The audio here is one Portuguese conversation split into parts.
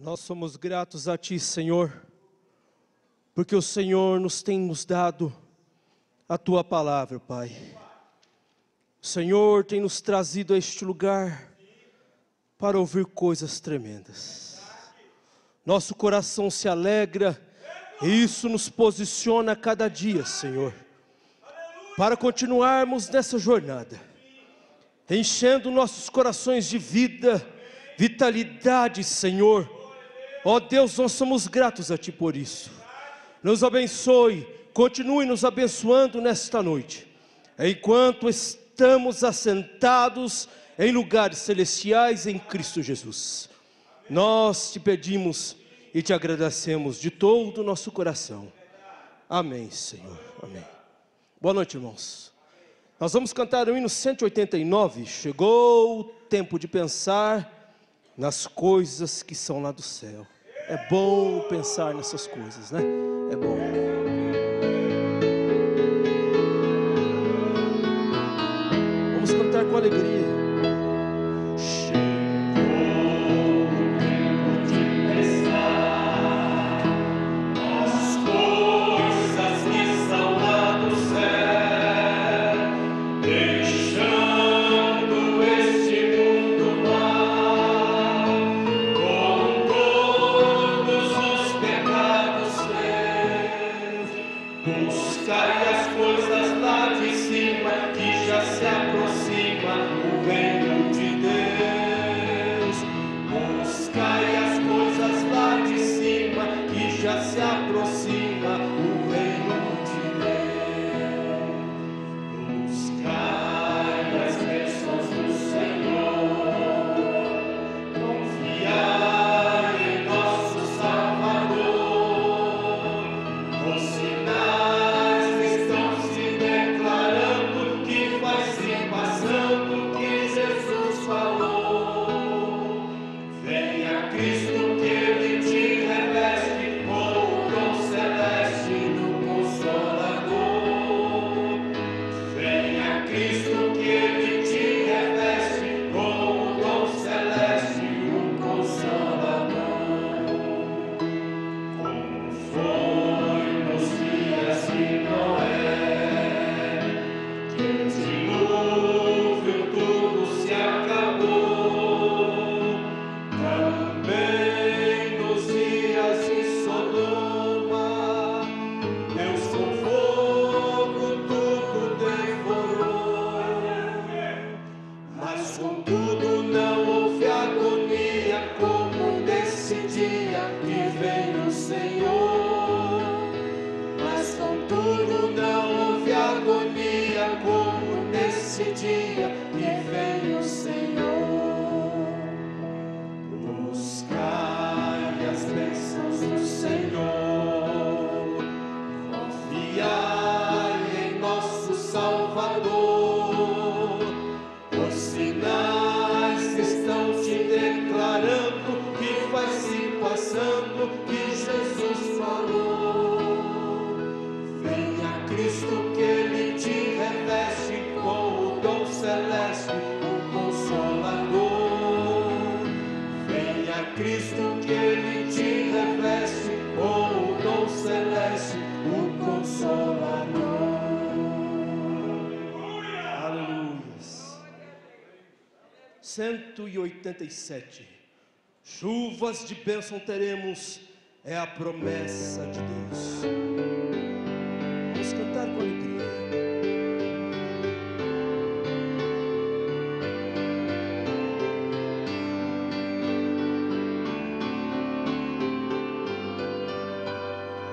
Nós somos gratos a Ti, Senhor, porque o Senhor tem nos dado a Tua palavra, Pai. O Senhor tem nos trazido a este lugar para ouvir coisas tremendas. Nosso coração se alegra e isso nos posiciona a cada dia, Senhor, para continuarmos nessa jornada, enchendo nossos corações de vida, vitalidade, Senhor. Ó Deus, nós somos gratos a Ti por isso. Nos abençoe, continue nos abençoando nesta noite, enquanto estamos assentados em lugares celestiais em Cristo Jesus. Nós Te pedimos e Te agradecemos de todo o nosso coração. Amém, Senhor. Amém. Boa noite, irmãos. Nós vamos cantar o hino 189. Chegou o tempo de pensar nas coisas que são lá do céu. É bom pensar nessas coisas, né? É bom. Vamos cantar com alegria. Chuvas de bênção teremos, é a promessa de Deus. Vamos cantar com alegria.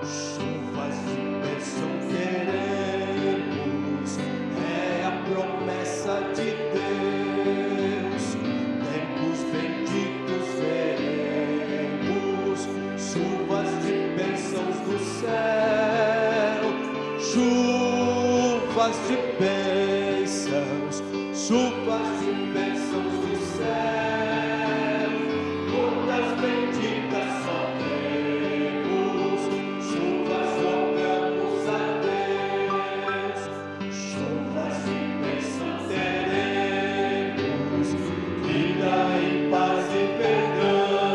Chuvas de bênção teremos, é a promessa de Deus. Chuvas de bênçãos, chuvas de bênçãos do céu, gotas benditas só temos, chuvas rogamos a Deus. Chuvas de bênção teremos, vida e paz e perdão.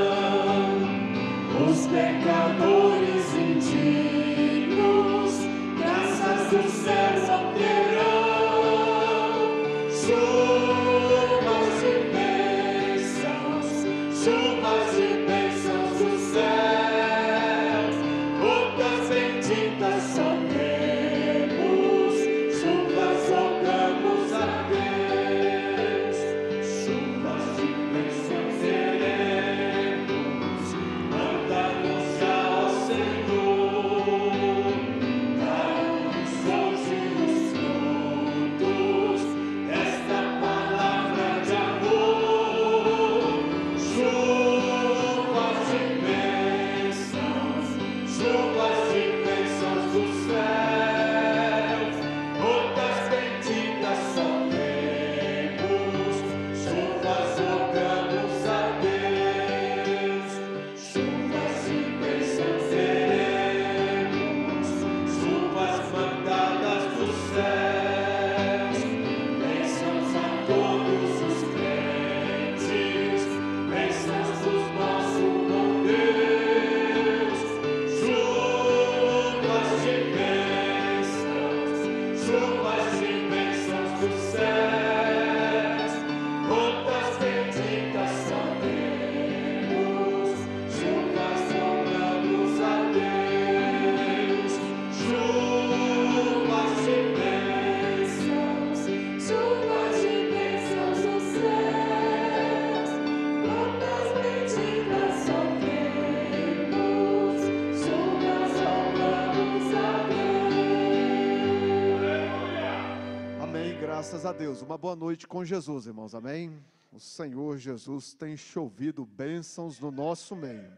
Graças a Deus. Uma boa noite com Jesus, irmãos. Amém? O Senhor Jesus tem chovido bênçãos no nosso meio.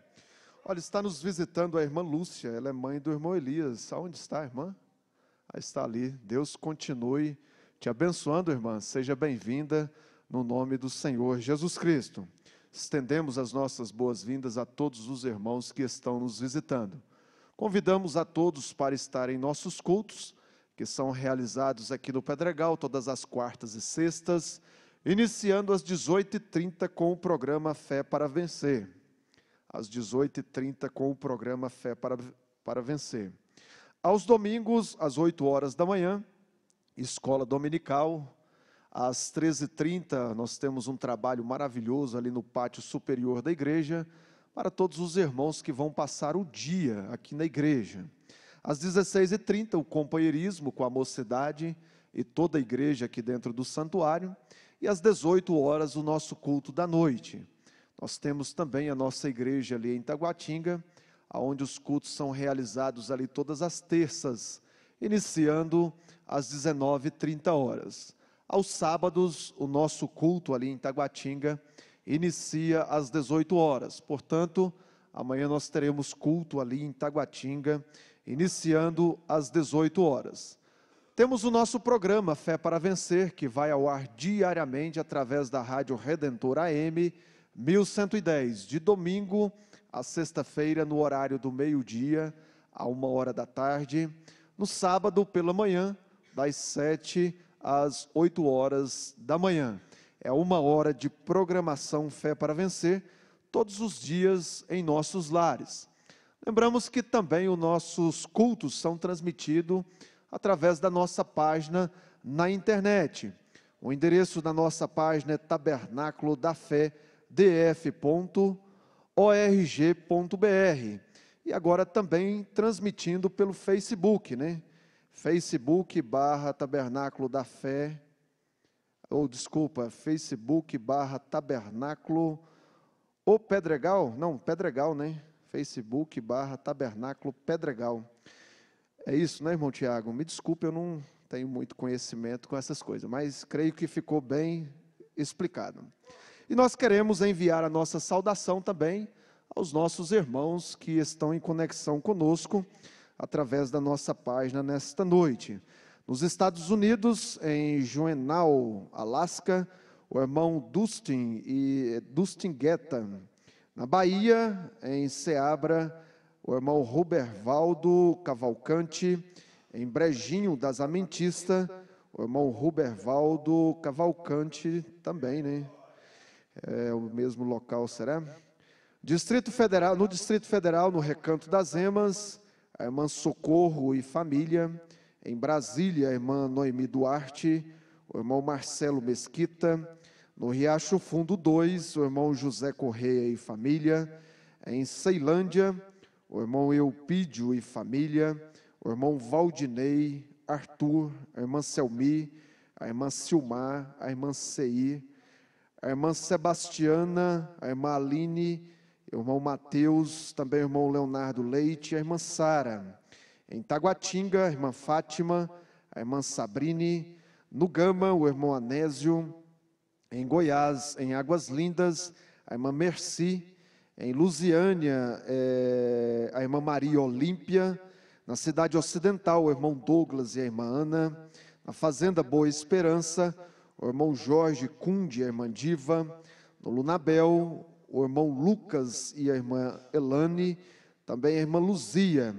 Olha, está nos visitando a irmã Lúcia. Ela é mãe do irmão Elias. Aonde está a irmã? Está ali. Deus continue te abençoando, irmã. Seja bem-vinda no nome do Senhor Jesus Cristo. Estendemos as nossas boas-vindas a todos os irmãos que estão nos visitando. Convidamos a todos para estarem em nossos cultos, que são realizados aqui no Pedregal, todas as quartas e sextas, iniciando às 18h30 com o programa Fé para Vencer. Às 18h30 com o programa Fé para Vencer. Aos domingos, às 8 horas da manhã, escola dominical. Às 13h30, nós temos um trabalho maravilhoso ali no pátio superior da igreja, para todos os irmãos que vão passar o dia aqui na igreja. Às 16h30, o companheirismo com a mocidade e toda a igreja aqui dentro do santuário. E às 18 horas, o nosso culto da noite. Nós temos também a nossa igreja ali em Taguatinga, onde os cultos são realizados ali todas as terças, iniciando às 19h30. Aos sábados, o nosso culto ali em Taguatinga inicia às 18 horas. Portanto, amanhã nós teremos culto ali em Taguatinga, iniciando às 18 horas. Temos o nosso programa Fé para Vencer, que vai ao ar diariamente através da Rádio Redentor AM 1110, de domingo a sexta-feira, no horário do meio-dia, a 1h da tarde. No sábado, pela manhã, das 7 às 8 horas da manhã. É 1 hora de programação Fé para Vencer, todos os dias em nossos lares. Lembramos que também os nossos cultos são transmitidos através da nossa página na internet. O endereço da nossa página é tabernaculodafé.df.org.br. E agora também transmitindo pelo Facebook, né? Facebook/Tabernáculo da Fé, Facebook/Tabernáculo o Pedregal, não, Pedregal, né? Facebook/Tabernáculo Pedregal. É isso, né, irmão Tiago? Me desculpe, eu não tenho muito conhecimento com essas coisas, mas creio que ficou bem explicado. E nós queremos enviar a nossa saudação também aos nossos irmãos que estão em conexão conosco, através da nossa página nesta noite. Nos Estados Unidos, em Juneau, Alasca, o irmão Dustin Guetta. Na Bahia, em Ceabra, o irmão Rubervaldo Cavalcante. Em Brejinho das Amentistas, o irmão Rubervaldo Cavalcante também, né? É o mesmo local, será? Distrito Federal, no Distrito Federal, no Recanto das Emas, a irmã Socorro e família. Em Brasília, a irmã Noemi Duarte, o irmão Marcelo Mesquita. No Riacho Fundo 2, o irmão José Correia e família. Em Ceilândia, o irmão Eupídio e família. O irmão Valdinei, Arthur, a irmã Selmi, a irmã Silmar, a irmã Ceir, a irmã Sebastiana, a irmã Aline, o irmão Mateus, também o irmão Leonardo Leite e a irmã Sara. Em Taguatinga, a irmã Fátima, a irmã Sabrine. No Gama, o irmão Anésio. Em Goiás, em Águas Lindas, a irmã Merci. Em Lusiânia, a irmã Maria Olímpia. Na Cidade Ocidental, o irmão Douglas e a irmã Ana. Na Fazenda Boa Esperança, o irmão Jorge Cunde e a irmã Diva. No Lunabel, o irmão Lucas e a irmã Elane. Também a irmã Luzia.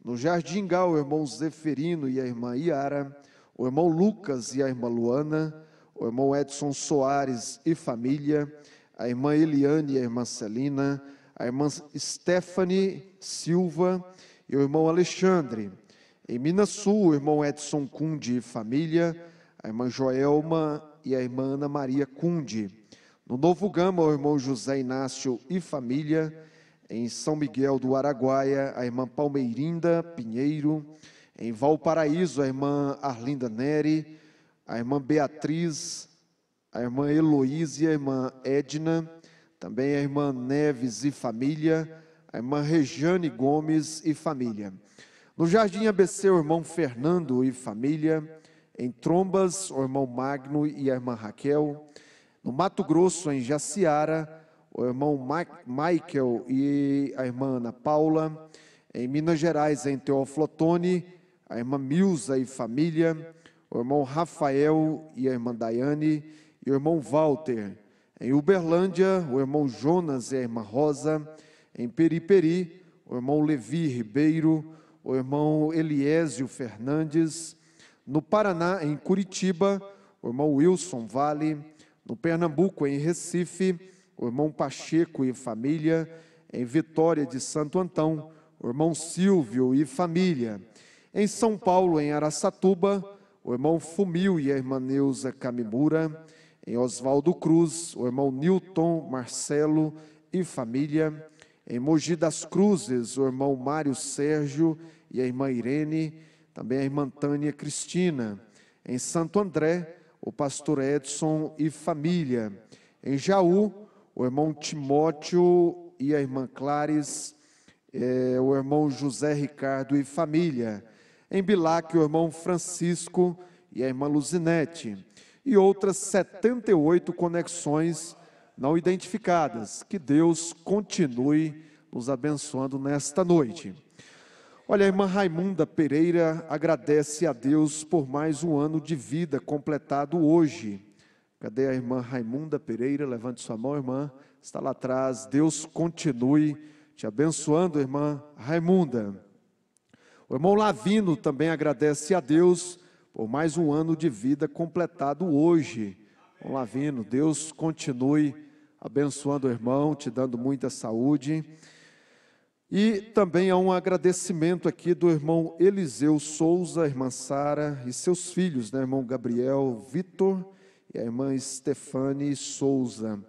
No Jardim Gal, o irmão Zeferino e a irmã Iara. O irmão Lucas e a irmã Luana. o irmão Edson Soares e família, a irmã Eliane e a irmã Celina, a irmã Stephanie Silva e o irmão Alexandre. Em Minas Sul, o irmão Edson Cunde e família, a irmã Joelma e a irmã Ana Maria Cunde. No Novo Gama, o irmão José Inácio e família. Em São Miguel do Araguaia, a irmã Palmeirinda Pinheiro. Em Valparaíso, a irmã Arlinda Neri, a irmã Beatriz, a irmã Heloísa e a irmã Edna. Também a irmã Neves e família, a irmã Regiane Gomes e família. No Jardim ABC, o irmão Fernando e família. Em Trombas, o irmão Magno e a irmã Raquel. No Mato Grosso, em Jaciara, o irmão Michael e a irmã Ana Paula. Em Minas Gerais, em Teófilo Otoni, a irmã Milza e família. O irmão Rafael e a irmã Daiane. E o irmão Walter. Em Uberlândia, o irmão Jonas e a irmã Rosa. Em Periperi, o irmão Levi Ribeiro. O irmão Eliésio Fernandes. No Paraná, em Curitiba, o irmão Wilson Vale. No Pernambuco, em Recife, o irmão Pacheco e família. Em Vitória de Santo Antão, o irmão Silvio e família. Em São Paulo, em Araçatuba, o irmão Fumil e a irmã Neuza Camimura. Em Oswaldo Cruz, o irmão Newton Marcelo e família. Em Mogi das Cruzes, o irmão Mário Sérgio e a irmã Irene. Também a irmã Tânia Cristina. Em Santo André, o pastor Edson e família. Em Jaú, o irmão Timóteo e a irmã Clares, o irmão José Ricardo e família. Em Bilac, o irmão Francisco e a irmã Luzinete. E outras 78 conexões não identificadas. Que Deus continue nos abençoando nesta noite. Olha, a irmã Raimunda Pereira agradece a Deus por mais um ano de vida completado hoje. Cadê a irmã Raimunda Pereira? Levante sua mão, irmã. Está lá atrás. Deus continue te abençoando, irmã Raimunda. O irmão Lavino também agradece a Deus por mais um ano de vida completado hoje. Irmão Lavino, Deus continue abençoando o irmão, te dando muita saúde. E também há um agradecimento aqui do irmão Eliseu Souza, irmã Sara e seus filhos, né, irmão Gabriel Vitor e a irmã Stefane Souza.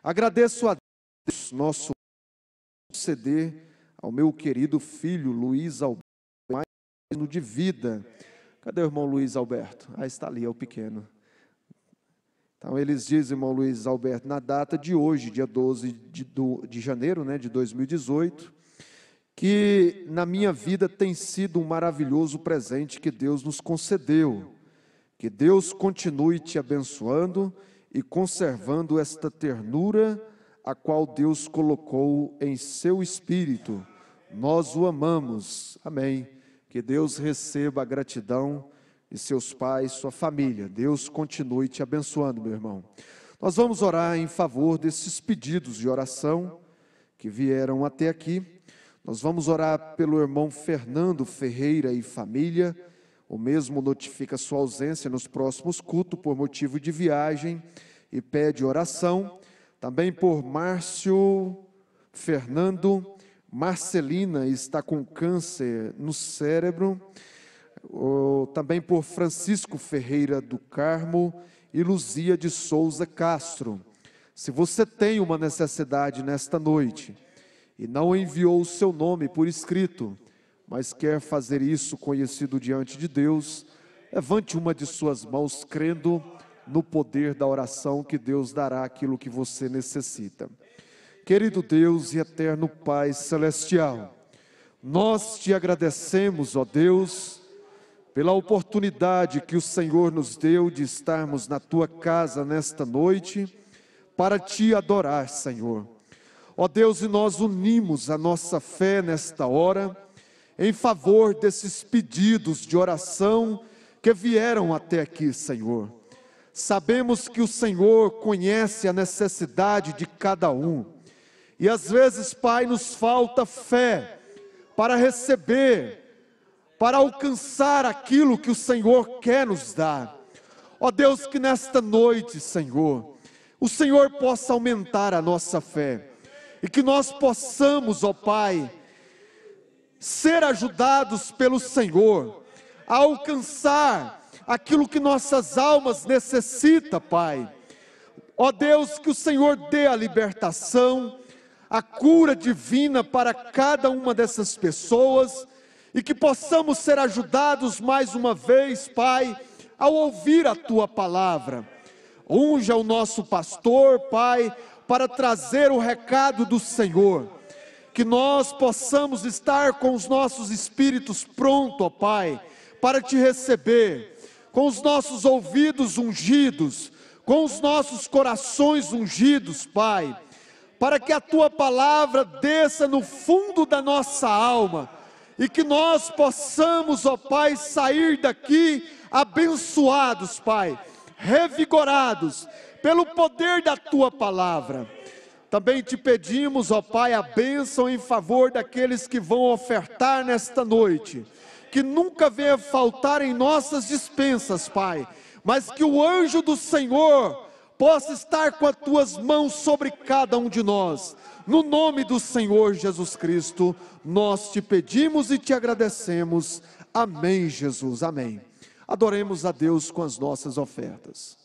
Agradeço a Deus, nosso conceder ao meu querido filho Luiz Alberto, mais um ano de vida. Cadê o irmão Luiz Alberto? Ah, está ali, é o pequeno. Então eles dizem, irmão Luiz Alberto, na data de hoje, dia 12 de janeiro, né, de 2018, que na minha vida tem sido um maravilhoso presente que Deus nos concedeu. Que Deus continue te abençoando e conservando esta ternura a qual Deus colocou em seu espírito. Nós o amamos. Amém. Que Deus receba a gratidão de seus pais, sua família. Deus continue te abençoando, meu irmão. Nós vamos orar em favor desses pedidos de oração que vieram até aqui. Nós vamos orar pelo irmão Fernando Ferreira e família. O mesmo notifica sua ausência nos próximos cultos por motivo de viagem e pede oração. Também por Márcio Fernando. Marcelina está com câncer no cérebro. Também por Francisco Ferreira do Carmo e Luzia de Souza Castro. Se você tem uma necessidade nesta noite e não enviou o seu nome por escrito, mas quer fazer isso conhecido diante de Deus, levante uma de suas mãos, crendo no poder da oração, que Deus dará aquilo que você necessita. Querido Deus e eterno Pai Celestial, nós te agradecemos, ó Deus, pela oportunidade que o Senhor nos deu de estarmos na tua casa nesta noite, para te adorar, Senhor. Ó Deus, e nós unimos a nossa fé nesta hora, em favor desses pedidos de oração que vieram até aqui, Senhor. Sabemos que o Senhor conhece a necessidade de cada um. E às vezes, Pai, nos falta fé para receber, para alcançar aquilo que o Senhor quer nos dar. Ó Deus, que nesta noite, Senhor, o Senhor possa aumentar a nossa fé, e que nós possamos, ó Pai, ser ajudados pelo Senhor, a alcançar aquilo que nossas almas necessitam, Pai. Ó Deus, que o Senhor dê a libertação, a cura divina para cada uma dessas pessoas, e que possamos ser ajudados mais uma vez, Pai, ao ouvir a Tua palavra. Unja o nosso pastor, Pai, para trazer o recado do Senhor. Que nós possamos estar com os nossos espíritos prontos, ó Pai, para Te receber, com os nossos ouvidos ungidos, com os nossos corações ungidos, Pai, para que a Tua palavra desça no fundo da nossa alma, e que nós possamos, ó Pai, sair daqui abençoados, Pai, revigorados pelo poder da Tua palavra. Também Te pedimos, ó Pai, a bênção em favor daqueles que vão ofertar nesta noite, que nunca venha faltar em nossas despensas, Pai, mas que o anjo do Senhor possa estar com as Tuas mãos sobre cada um de nós. No nome do Senhor Jesus Cristo, nós Te pedimos e Te agradecemos. Amém, Jesus, amém. Adoremos a Deus com as nossas ofertas.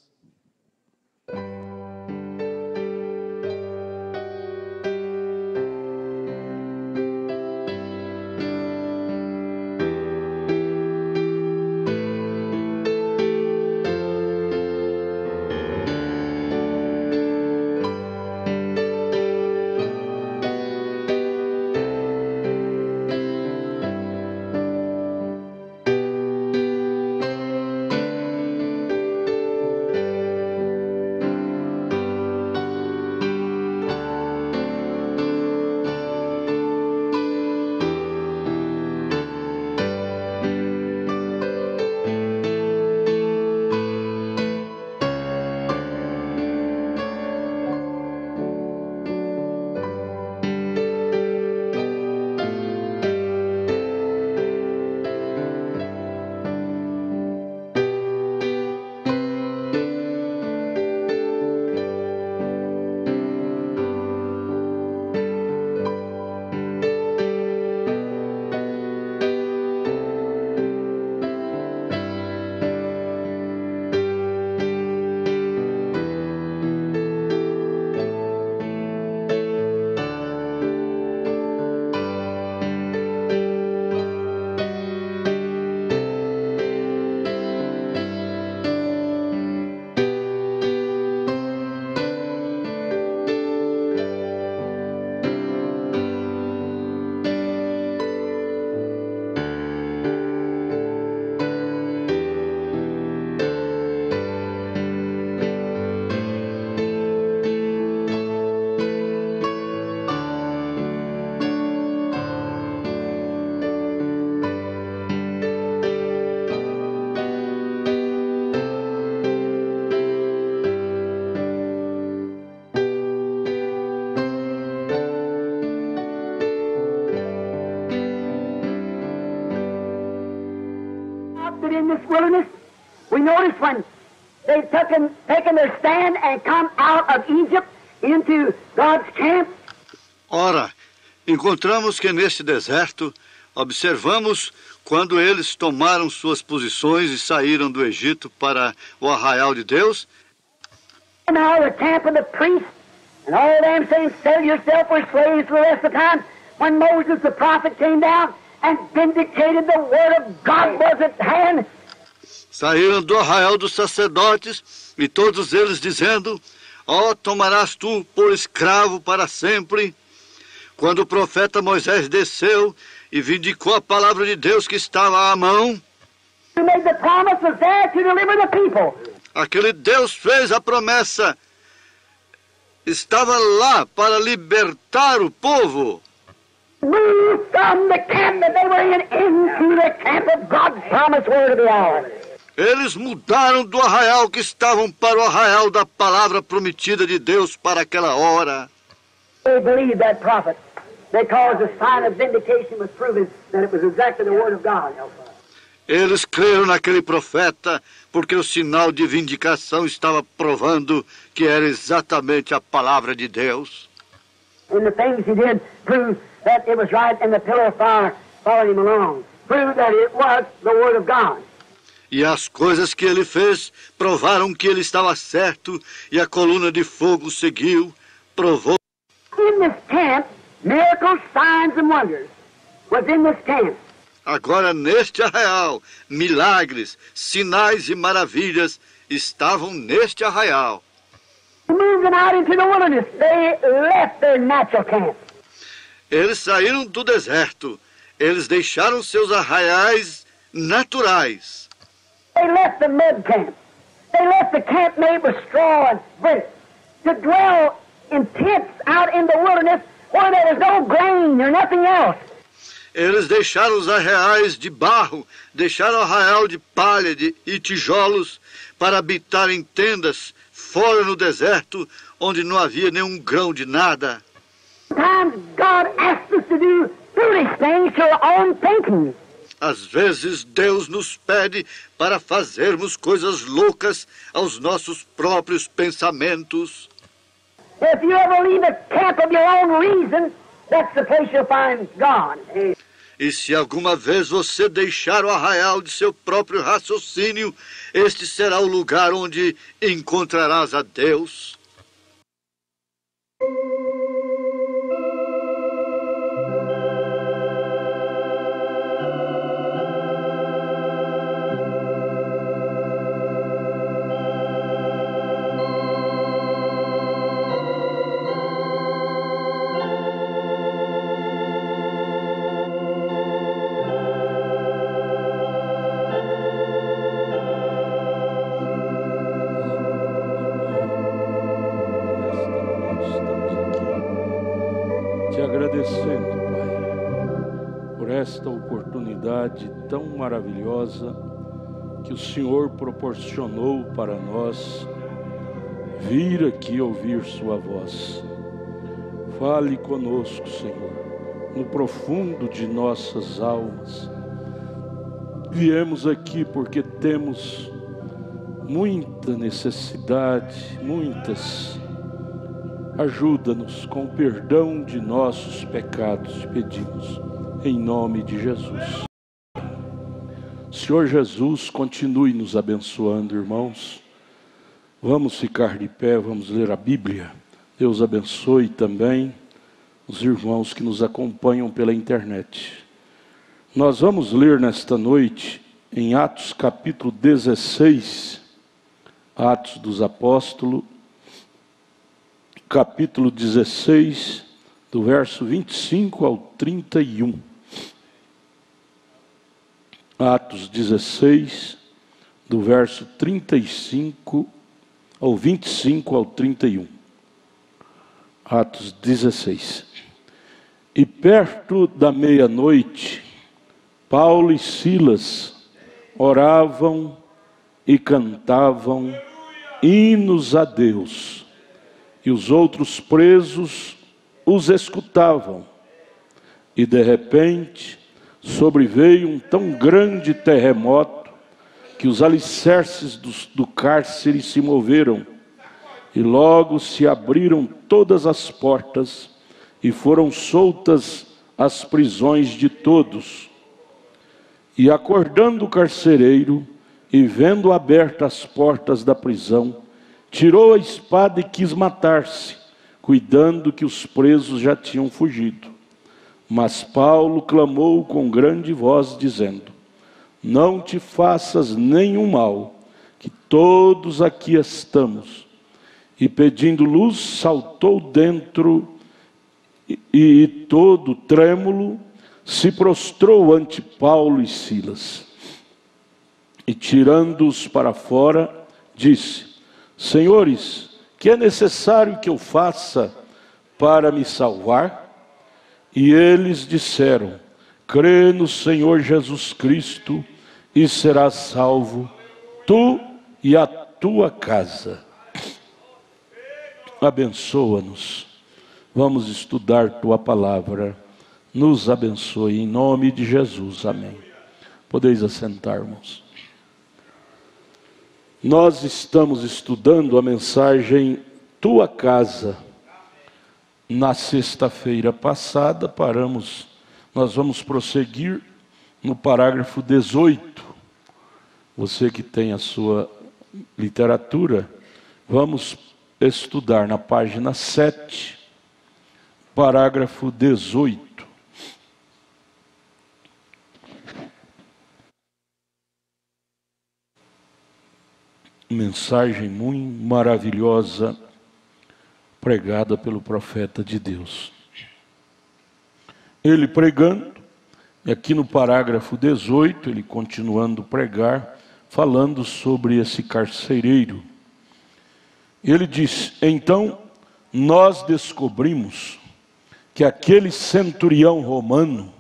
In this wilderness, we notice when they've taken their stand and come out of Egypt into God's camp. Ora, encontramos que neste deserto observamos quando eles tomaram suas posições e saíram do Egito para o arraial de Deus. Now the camp of the priests and all them saying, sell yourself for slaves for the rest of the time. When Moses the prophet came down and vindicated the word of God was at hand. Saíram do arraial dos sacerdotes e todos eles dizendo, tomarás tu por escravo para sempre. Quando o profeta Moisés desceu e vindicou a palavra de Deus que estava à mão, aquele Deus fez a promessa, estava lá para libertar o povo. Eles mudaram do arraial que estavam para o arraial da palavra prometida de Deus para aquela hora. They believed that prophet because the sign of vindication was proven that it was exactly the word of God. Eles creram naquele profeta porque o sinal de vindicação estava provando que era exatamente a palavra de Deus. And the things he did proved that it was right, and the pillar of fire followed him along. Proved that it was the Word of God. E as coisas que ele fez provaram que ele estava certo, e a coluna de fogo seguiu, provou. In this camp, miracles, signs, and wonders was in this camp. Agora, neste arraial, milagres, sinais e maravilhas estavam neste arraial. Moving out into the wilderness, they left their natural camp. Eles saíram do deserto. Eles deixaram seus arraiais naturais. They left the mud camp. They left the camp made with straw and bricks to dwell in tents out in the wilderness where there was no grain or nothing else. Eles deixaram os arraiais de barro, deixaram o arraial de palha e tijolos para habitar em tendas fora no deserto, onde não havia nenhum grão de nada. Sometimes God asks us to do foolish things to our own thinking. Às vezes Deus nos pede para fazermos coisas loucas aos nossos próprios pensamentos. If you ever leave the camp of your own reason, that's the place you'll find God. E se alguma vez você deixar o arraial de seu próprio raciocínio, este será o lugar onde encontrarás a Deus. Te agradecendo, Pai, por esta oportunidade tão maravilhosa que o Senhor proporcionou para nós vir aqui ouvir Sua voz. Fale conosco, Senhor, no profundo de nossas almas. Viemos aqui porque temos muita necessidade, ajuda-nos com o perdão de nossos pecados, te pedimos, em nome de Jesus. Senhor Jesus, continue nos abençoando, irmãos. Vamos ficar de pé, vamos ler a Bíblia. Deus abençoe também os irmãos que nos acompanham pela internet. Nós vamos ler nesta noite em Atos capítulo 16, Atos dos Apóstolos, capítulo 16, do verso 25 ao 31. Atos 16, do verso 35 ao 25 ao 31. Atos 16. E perto da meia-noite, Paulo e Silas oravam e cantavam hinos a Deus, e os outros presos os escutavam. E de repente sobreveio um tão grande terremoto que os alicerces do cárcere se moveram, e logo se abriram todas as portas e foram soltas as prisões de todos. E acordando o carcereiro e vendo abertas as portas da prisão, tirou a espada e quis matar-se, cuidando que os presos já tinham fugido. Mas Paulo clamou com grande voz, dizendo: não te faças nenhum mal, que todos aqui estamos. E pedindo luz, saltou dentro e todo trêmulo se prostrou ante Paulo e Silas. E tirando-os para fora, disse: senhores, que é necessário que eu faça para me salvar? E eles disseram: crê no Senhor Jesus Cristo e serás salvo, tu e a tua casa. Abençoa-nos. Vamos estudar tua palavra. Nos abençoe em nome de Jesus. Amém. Podeis assentar, irmãos. Nós estamos estudando a mensagem Tua Casa. Na sexta-feira passada nós vamos prosseguir no parágrafo 18. Você que tem a sua literatura, vamos estudar na página 7, parágrafo 18. Mensagem muito maravilhosa pregada pelo profeta de Deus. Ele pregando, e aqui no parágrafo 18, ele continuando a pregar, falando sobre esse carcereiro. Ele diz: então nós descobrimos que aquele centurião romano,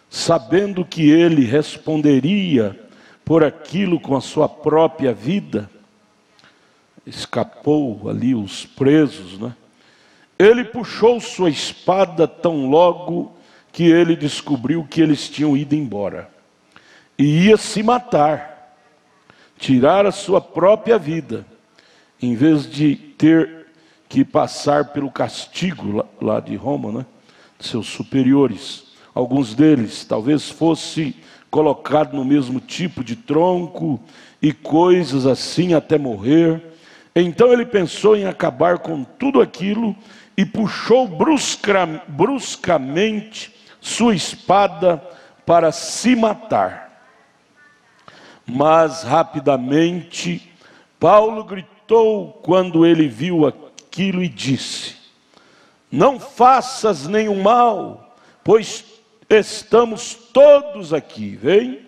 sabendo que ele responderia por aquilo com a sua própria vida, escapou ali os presos, né? Ele puxou sua espada tão logo que ele descobriu que eles tinham ido embora. E ia se matar, tirar a sua própria vida, em vez de ter que passar pelo castigo lá de Roma, né? De seus superiores. Alguns deles talvez fosse colocado no mesmo tipo de tronco e coisas assim até morrer. Então ele pensou em acabar com tudo aquilo e puxou bruscamente sua espada para se matar. Mas rapidamente Paulo gritou quando ele viu aquilo e disse: não faças nenhum mal, pois estamos todos aqui, vem?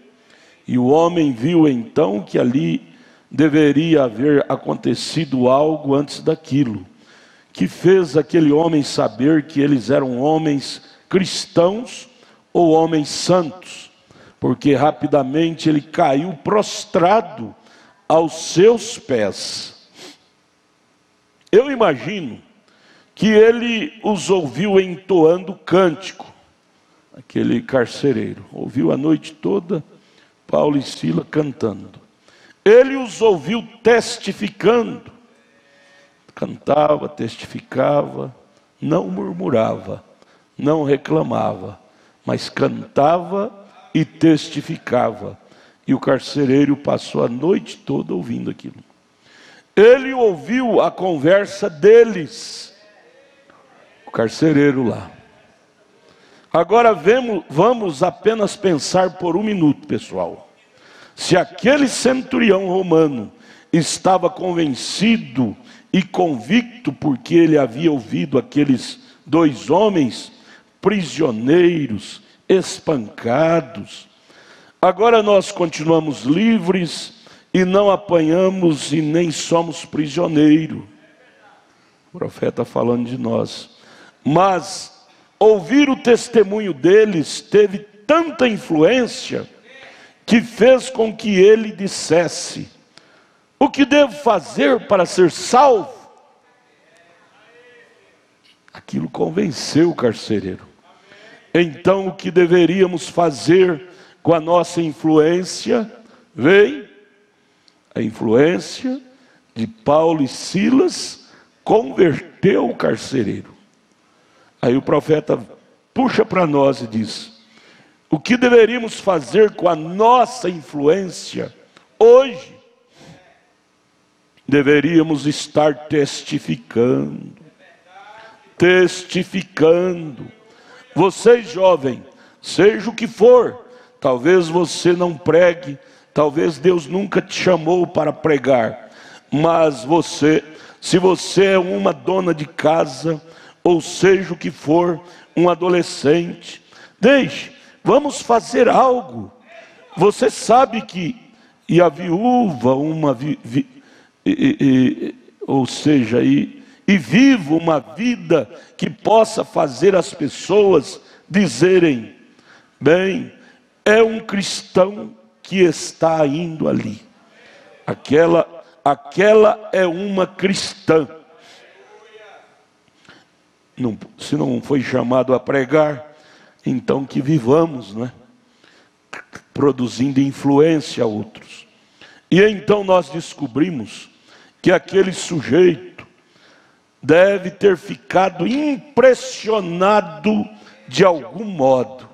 E o homem viu então que ali deveria haver acontecido algo antes daquilo, que fez aquele homem saber que eles eram homens cristãos ou homens santos, porque rapidamente ele caiu prostrado aos seus pés. Eu imagino que ele os ouviu entoando cântico, aquele carcereiro, ouviu a noite toda Paulo e Silas cantando. Ele os ouviu testificando, cantava, testificava, não murmurava, não reclamava, mas cantava e testificava. E o carcereiro passou a noite toda ouvindo aquilo. Ele ouviu a conversa deles, o carcereiro lá. Agora vamos apenas pensar por um minuto, pessoal. Se aquele centurião romano estava convencido e convicto porque ele havia ouvido aqueles dois homens prisioneiros, espancados, agora nós continuamos livres e não apanhamos e nem somos prisioneiros. O profeta falando de nós. Mas ouvir o testemunho deles teve tanta influência que fez com que ele dissesse: o que devo fazer para ser salvo? Aquilo convenceu o carcereiro. Então o que deveríamos fazer com a nossa influência? Veio a influência de Paulo e Silas, converteu o carcereiro. Aí o profeta puxa para nós e diz: o que deveríamos fazer com a nossa influência hoje? Deveríamos estar testificando. Vocês jovens, seja o que for, talvez você não pregue, talvez Deus nunca te chamou para pregar, mas se você é uma dona de casa, ou seja o que for, um adolescente, vamos fazer algo. Você sabe que e a viúva, e viva uma vida que possa fazer as pessoas dizerem: bem, é um cristão que está indo ali. Aquela é uma cristã. Se não foi chamado a pregar, então que vivamos, né? produzindo influência a outros. E então nós descobrimos que aquele sujeito deve ter ficado impressionado de algum modo,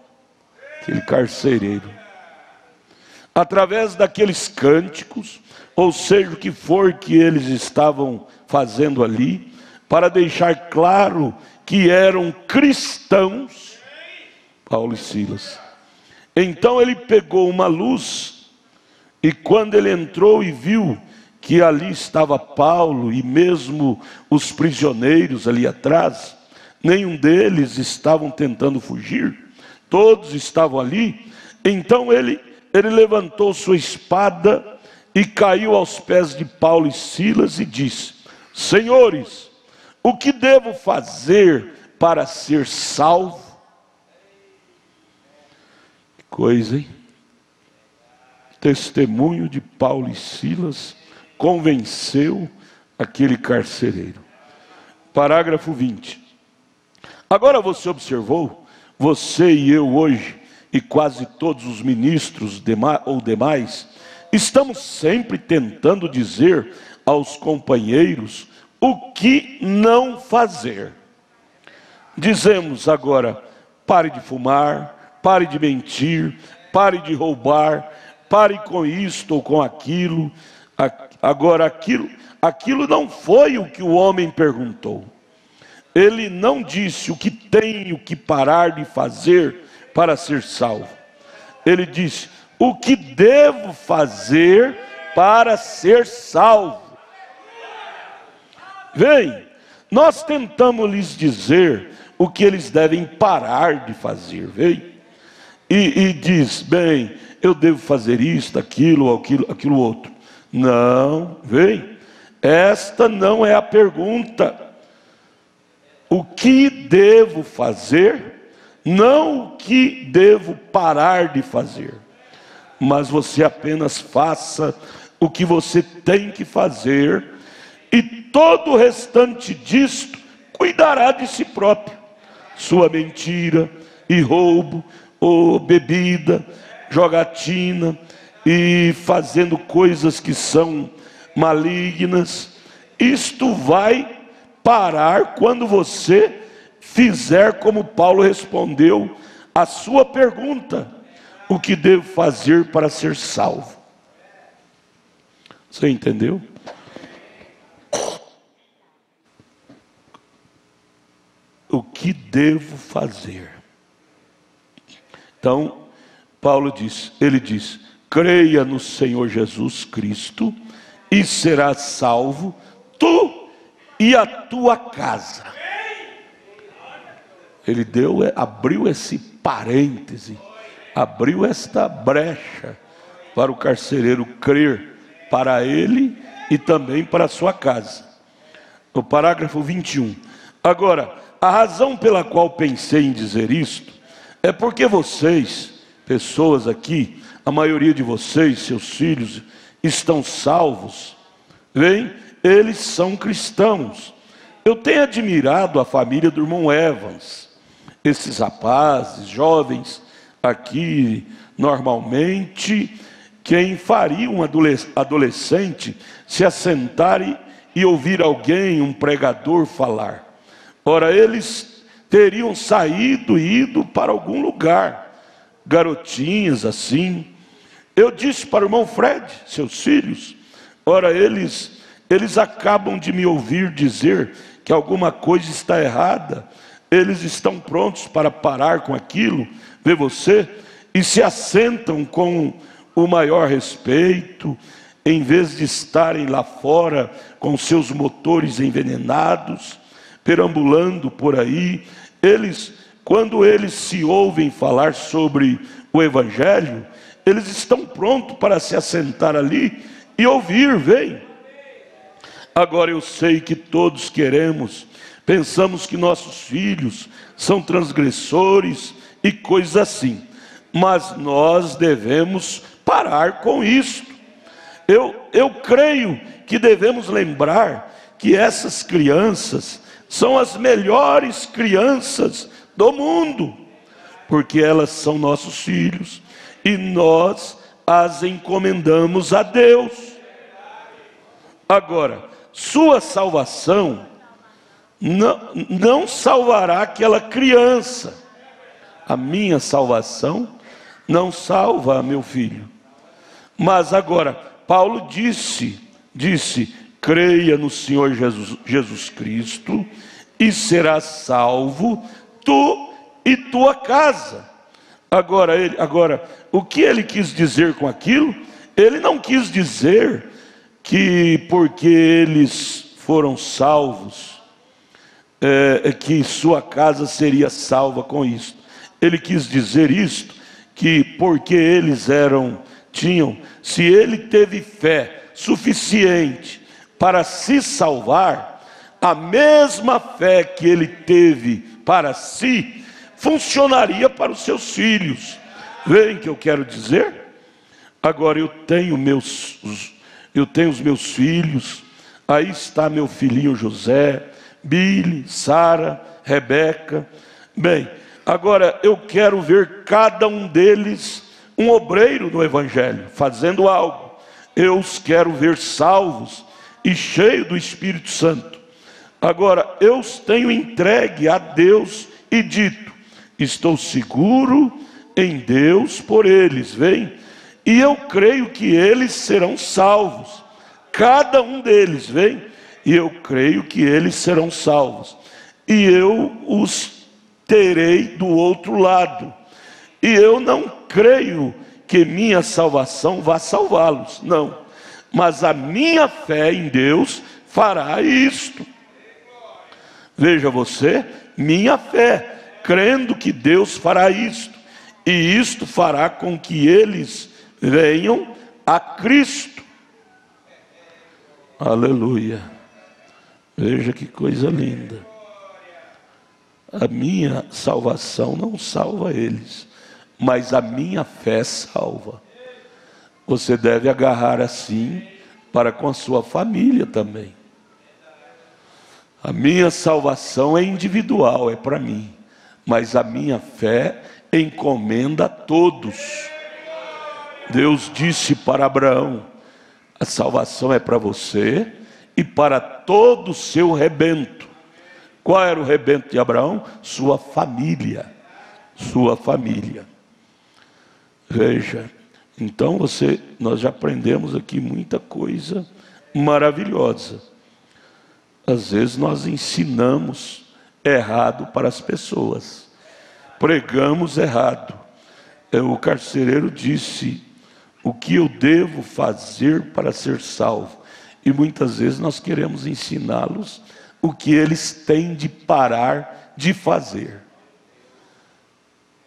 aquele carcereiro, através daqueles cânticos, ou seja, o que for que eles estavam fazendo ali, para deixar claro que eram cristãos, Paulo e Silas. Então ele pegou uma luz, e quando ele entrou e viu que ali estava Paulo, e mesmo os prisioneiros ali atrás, nenhum deles estavam tentando fugir, todos estavam ali. Então ele levantou sua espada e caiu aos pés de Paulo e Silas e disse: Senhores, o que devo fazer para ser salvo? Que coisa, hein? Testemunho de Paulo e Silas convenceu aquele carcereiro. Parágrafo 20. Agora você observou, você e eu hoje, e quase todos os ministros ou demais, estamos sempre tentando dizer aos companheiros o que não fazer. Dizemos agora: pare de fumar, pare de mentir, pare de roubar, pare com isto ou com aquilo. Agora aquilo não foi o que o homem perguntou. Ele não disse o que tenho que parar de fazer para ser salvo. Ele disse: o que devo fazer para ser salvo? Vem, nós tentamos lhes dizer o que eles devem parar de fazer, vem? E diz: bem, eu devo fazer isto, aquilo, aquilo outro. Não, vem, esta não é a pergunta. O que devo fazer, não o que devo parar de fazer. Mas você apenas faça o que você tem que fazer, e todo o restante disto cuidará de si próprio. Sua mentira e roubo, ou bebida, jogatina, e fazendo coisas que são malignas, isto vai parar quando você fizer como Paulo respondeu a sua pergunta: o que devo fazer para ser salvo? Você entendeu? O que devo fazer? Então, Paulo diz, ele diz: creia no Senhor Jesus Cristo e serás salvo, tu e a tua casa. Ele abriu esse parêntese, abriu esta brecha para o carcereiro crer para ele e também para a sua casa. No parágrafo 21. Agora, a razão pela qual pensei em dizer isto é porque vocês, pessoas aqui, a maioria de vocês, seus filhos, estão salvos. Vem, eles são cristãos. Eu tenho admirado a família do irmão Evans. Esses rapazes, jovens aqui, normalmente, quem faria um adolescente se assentar e ouvir alguém, um pregador, falar? Ora, eles teriam saído e ido para algum lugar, garotinhas assim. Eu disse para o irmão Fred, seus filhos, ora, eles acabam de me ouvir dizer que alguma coisa está errada. Eles estão prontos para parar com aquilo, vê você, e se assentam com o maior respeito, em vez de estarem lá fora com seus motores envenenados, perambulando por aí. Quando eles se ouvem falar sobre o Evangelho, eles estão prontos para se assentar ali e ouvir, vem. Agora eu sei que todos pensamos que nossos filhos são transgressores e coisas assim, mas nós devemos parar com isso. Eu creio que devemos lembrar que essas crianças são as melhores crianças do mundo, porque elas são nossos filhos, e nós as encomendamos a Deus. Agora, sua salvação não salvará aquela criança. A minha salvação não salva meu filho. Mas agora, Paulo disse, creia no Senhor Jesus Cristo e serás salvo, tu e tua casa. Agora, o que ele quis dizer com aquilo? Ele não quis dizer que porque eles foram salvos, que sua casa seria salva com isto. Ele quis dizer isto, que porque eles se ele teve fé suficiente para se salvar, a mesma fé que ele teve para si, funcionaria para os seus filhos. Veem o que eu quero dizer? Agora eu tenho os meus filhos, aí está meu filhinho José, Billy, Sara, Rebeca. Bem, agora eu quero ver cada um deles um obreiro no Evangelho, fazendo algo. Eu os quero ver salvos e cheios do Espírito Santo. Agora, eu os tenho entregue a Deus e dito, estou seguro em Deus por eles, vem? E eu creio que eles serão salvos, cada um deles, vem? E eu creio que eles serão salvos, e eu os terei do outro lado. E eu não creio que minha salvação vá salvá-los, não. Mas a minha fé em Deus fará isto. Veja você, minha fé, crendo que Deus fará isto. E isto fará com que eles venham a Cristo. Aleluia. Veja que coisa linda. A minha salvação não salva eles, mas a minha fé salva. Você deve agarrar assim para com a sua família também. A minha salvação é individual, é para mim, mas a minha fé encomenda a todos. Deus disse para Abraão, a salvação é para você e para todo o seu rebento. Qual era o rebento de Abraão? Sua família. Sua família. Veja, então nós já aprendemos aqui muita coisa maravilhosa. Às vezes nós ensinamos errado para as pessoas, pregamos errado. O carcereiro disse, o que eu devo fazer para ser salvo? E muitas vezes nós queremos ensiná-los o que eles têm de parar de fazer.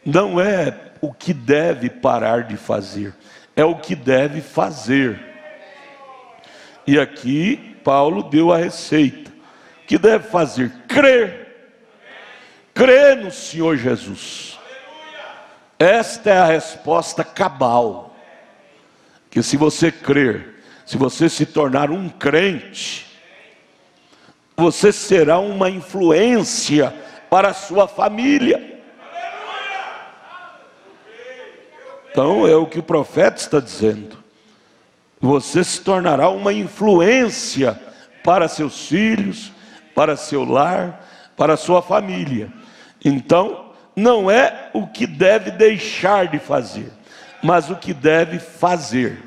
Não é o que deve parar de fazer, é o que deve fazer. E aqui Paulo deu a receita. O que deve fazer? Crer. Crer no Senhor Jesus. Esta é a resposta cabal. Que se você crer, se você se tornar um crente, você será uma influência para a sua família. Então é o que o profeta está dizendo. Você se tornará uma influência para seus filhos, para seu lar, para sua família. Então não é o que deve deixar de fazer, mas o que deve fazer.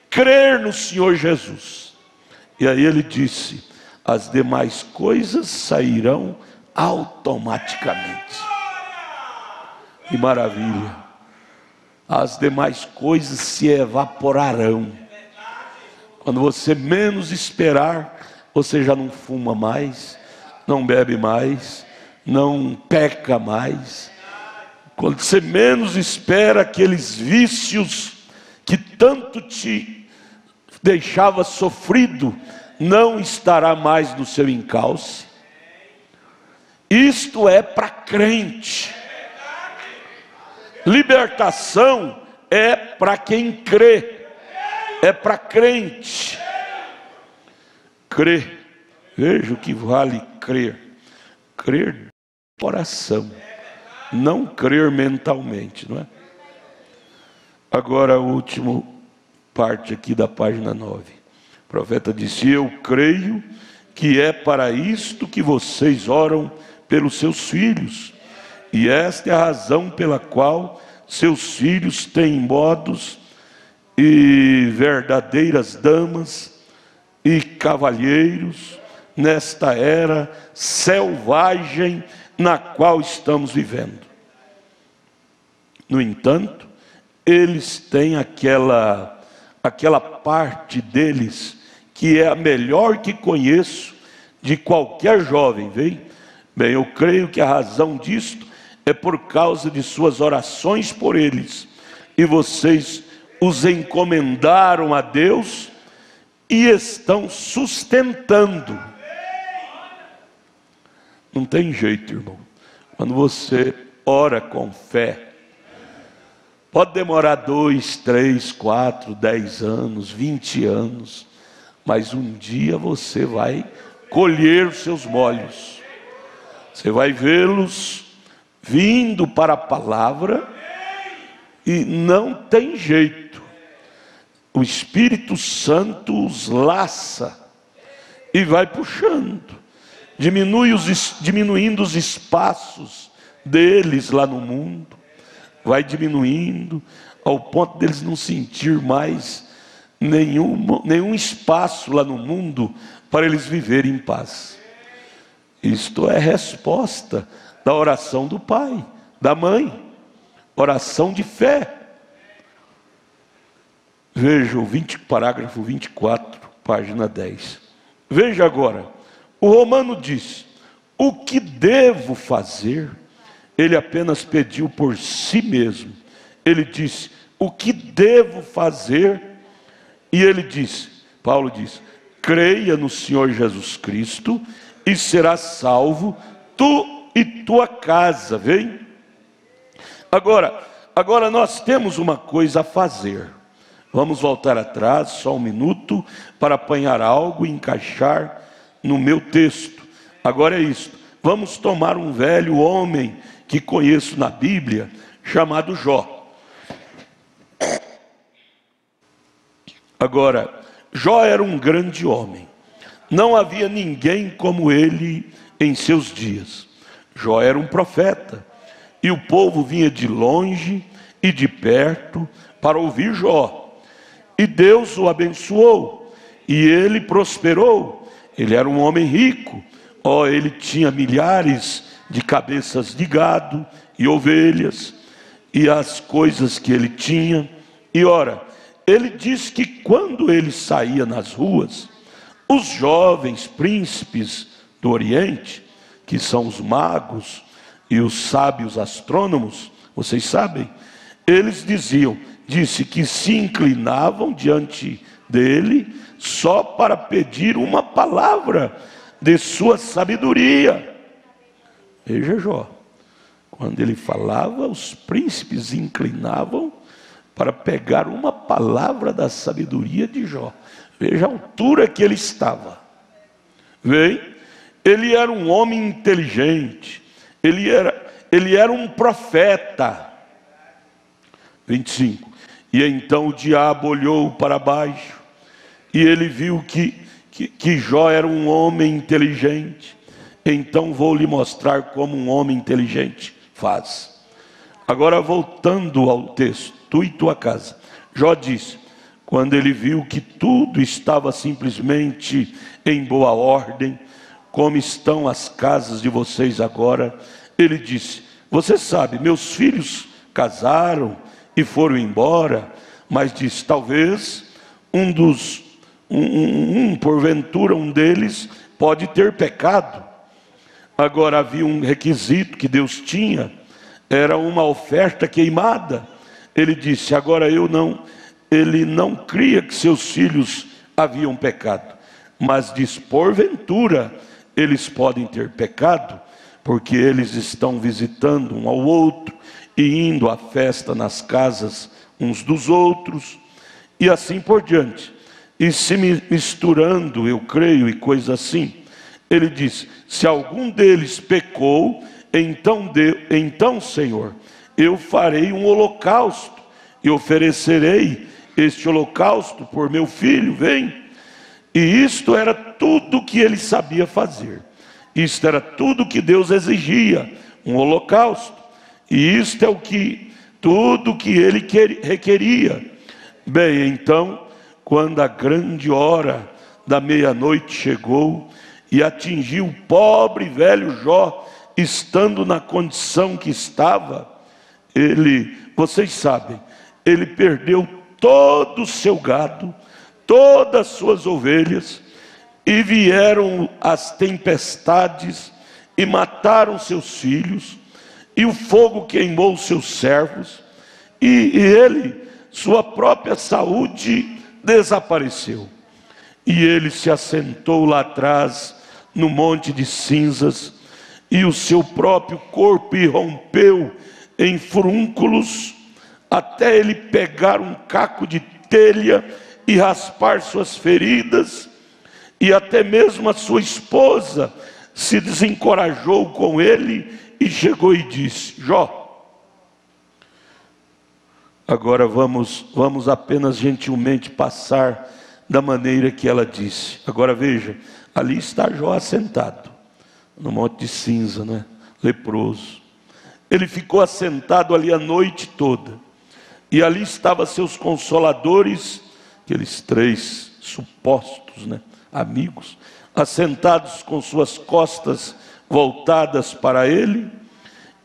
Crer no Senhor Jesus. E aí ele disse, as demais coisas sairão automaticamente. Que maravilha. As demais coisas se evaporarão. Quando você menos esperar, você já não fuma mais, não bebe mais, não peca mais. Quando você menos espera, aqueles vícios que tanto te deixava sofrido, não estará mais no seu encalce. Isto é para crente. Libertação é para quem crê, é para crente. Crer, veja o que vale crer. Crer de coração, não crer mentalmente, não é? Agora a última parte aqui da página 9. O profeta disse: eu creio que é para isto que vocês oram pelos seus filhos, e esta é a razão pela qual seus filhos têm modos e verdadeiras damas e cavalheiros nesta era selvagem na qual estamos vivendo. No entanto, eles têm aquela parte deles que é a melhor que conheço de qualquer jovem, vem? Bem, eu creio que a razão disto é por causa de suas orações por eles, e vocês os encomendaram a Deus e estão sustentando. Não tem jeito, irmão. Quando você ora com fé, pode demorar 2, 3, 4, 10 anos, 20 anos, mas um dia você vai colher os seus molhos. Você vai vê-los vindo para a palavra e não tem jeito. O Espírito Santo os laça e vai puxando, diminuindo os espaços deles lá no mundo, vai diminuindo ao ponto deles não sentir mais nenhum espaço lá no mundo para eles viverem em paz. Isto é resposta da oração do pai, da mãe, oração de fé. Veja o parágrafo 24, página 10. Veja agora, o romano diz: o que devo fazer? Ele apenas pediu por si mesmo. Ele disse: o que devo fazer? E ele disse, Paulo diz: creia no Senhor Jesus Cristo e serás salvo, tu e tua casa. Vem? Agora nós temos uma coisa a fazer. Vamos voltar atrás só um minuto para apanhar algo e encaixar no meu texto. Agora é isto: vamos tomar um velho homem que conheço na Bíblia, chamado Jó. Agora, Jó era um grande homem. Não havia ninguém como ele em seus dias. Jó era um profeta, e o povo vinha de longe e de perto para ouvir Jó. E Deus o abençoou, e ele prosperou. Ele era um homem rico. Ele tinha milhares de cabeças de gado e ovelhas, e as coisas que ele tinha. E ora, ele diz que quando ele saía nas ruas, os jovens príncipes do Oriente, que são os magos e os sábios astrônomos, vocês sabem, eles disse que se inclinavam diante dele só para pedir uma palavra de sua sabedoria. Veja Jó, quando ele falava, os príncipes se inclinavam para pegar uma palavra da sabedoria de Jó. Veja a altura que ele estava. Vem? Ele era um homem inteligente, ele era um profeta. 25. E então o diabo olhou para baixo, e ele viu que Jó era um homem inteligente. Então vou lhe mostrar como um homem inteligente faz. Agora voltando ao texto, tu e tua casa. Jó disse, quando ele viu que tudo estava simplesmente em boa ordem, como estão as casas de vocês agora, ele disse: você sabe, meus filhos casaram e foram embora, mas disse, talvez porventura um deles pode ter pecado. Agora havia um requisito que Deus tinha, era uma oferta queimada. Ele disse, ele não cria que seus filhos haviam pecado, mas diz, porventura eles podem ter pecado, porque eles estão visitando um ao outro e indo à festa nas casas uns dos outros, e assim por diante, e se misturando, eu creio, e coisa assim. Ele diz, se algum deles pecou, então Senhor, eu farei um holocausto e oferecerei este holocausto por meu filho, vem. E isto era tudo que ele sabia fazer. Isto era tudo que Deus exigia, um holocausto. E isto é tudo que ele requeria. Bem, então, quando a grande hora da meia-noite chegou e atingiu o pobre velho Jó, estando na condição que estava, vocês sabem, ele perdeu todo o seu gado, todas as suas ovelhas, e vieram as tempestades e mataram seus filhos, e o fogo queimou seus servos, e sua própria saúde desapareceu. E ele se assentou lá atrás, no monte de cinzas, e o seu próprio corpo irrompeu em furúnculos, até ele pegar um caco de telha e raspar suas feridas, e até mesmo a sua esposa se desencorajou com ele, e chegou e disse: Jó, agora vamos apenas gentilmente passar da maneira que ela disse. Agora veja, ali está Jó assentado, no monte de cinza, né? Leproso. Ele ficou assentado ali a noite toda, e ali estavam seus consoladores, aqueles 3 supostos, né, amigos, assentados com suas costas voltadas para ele,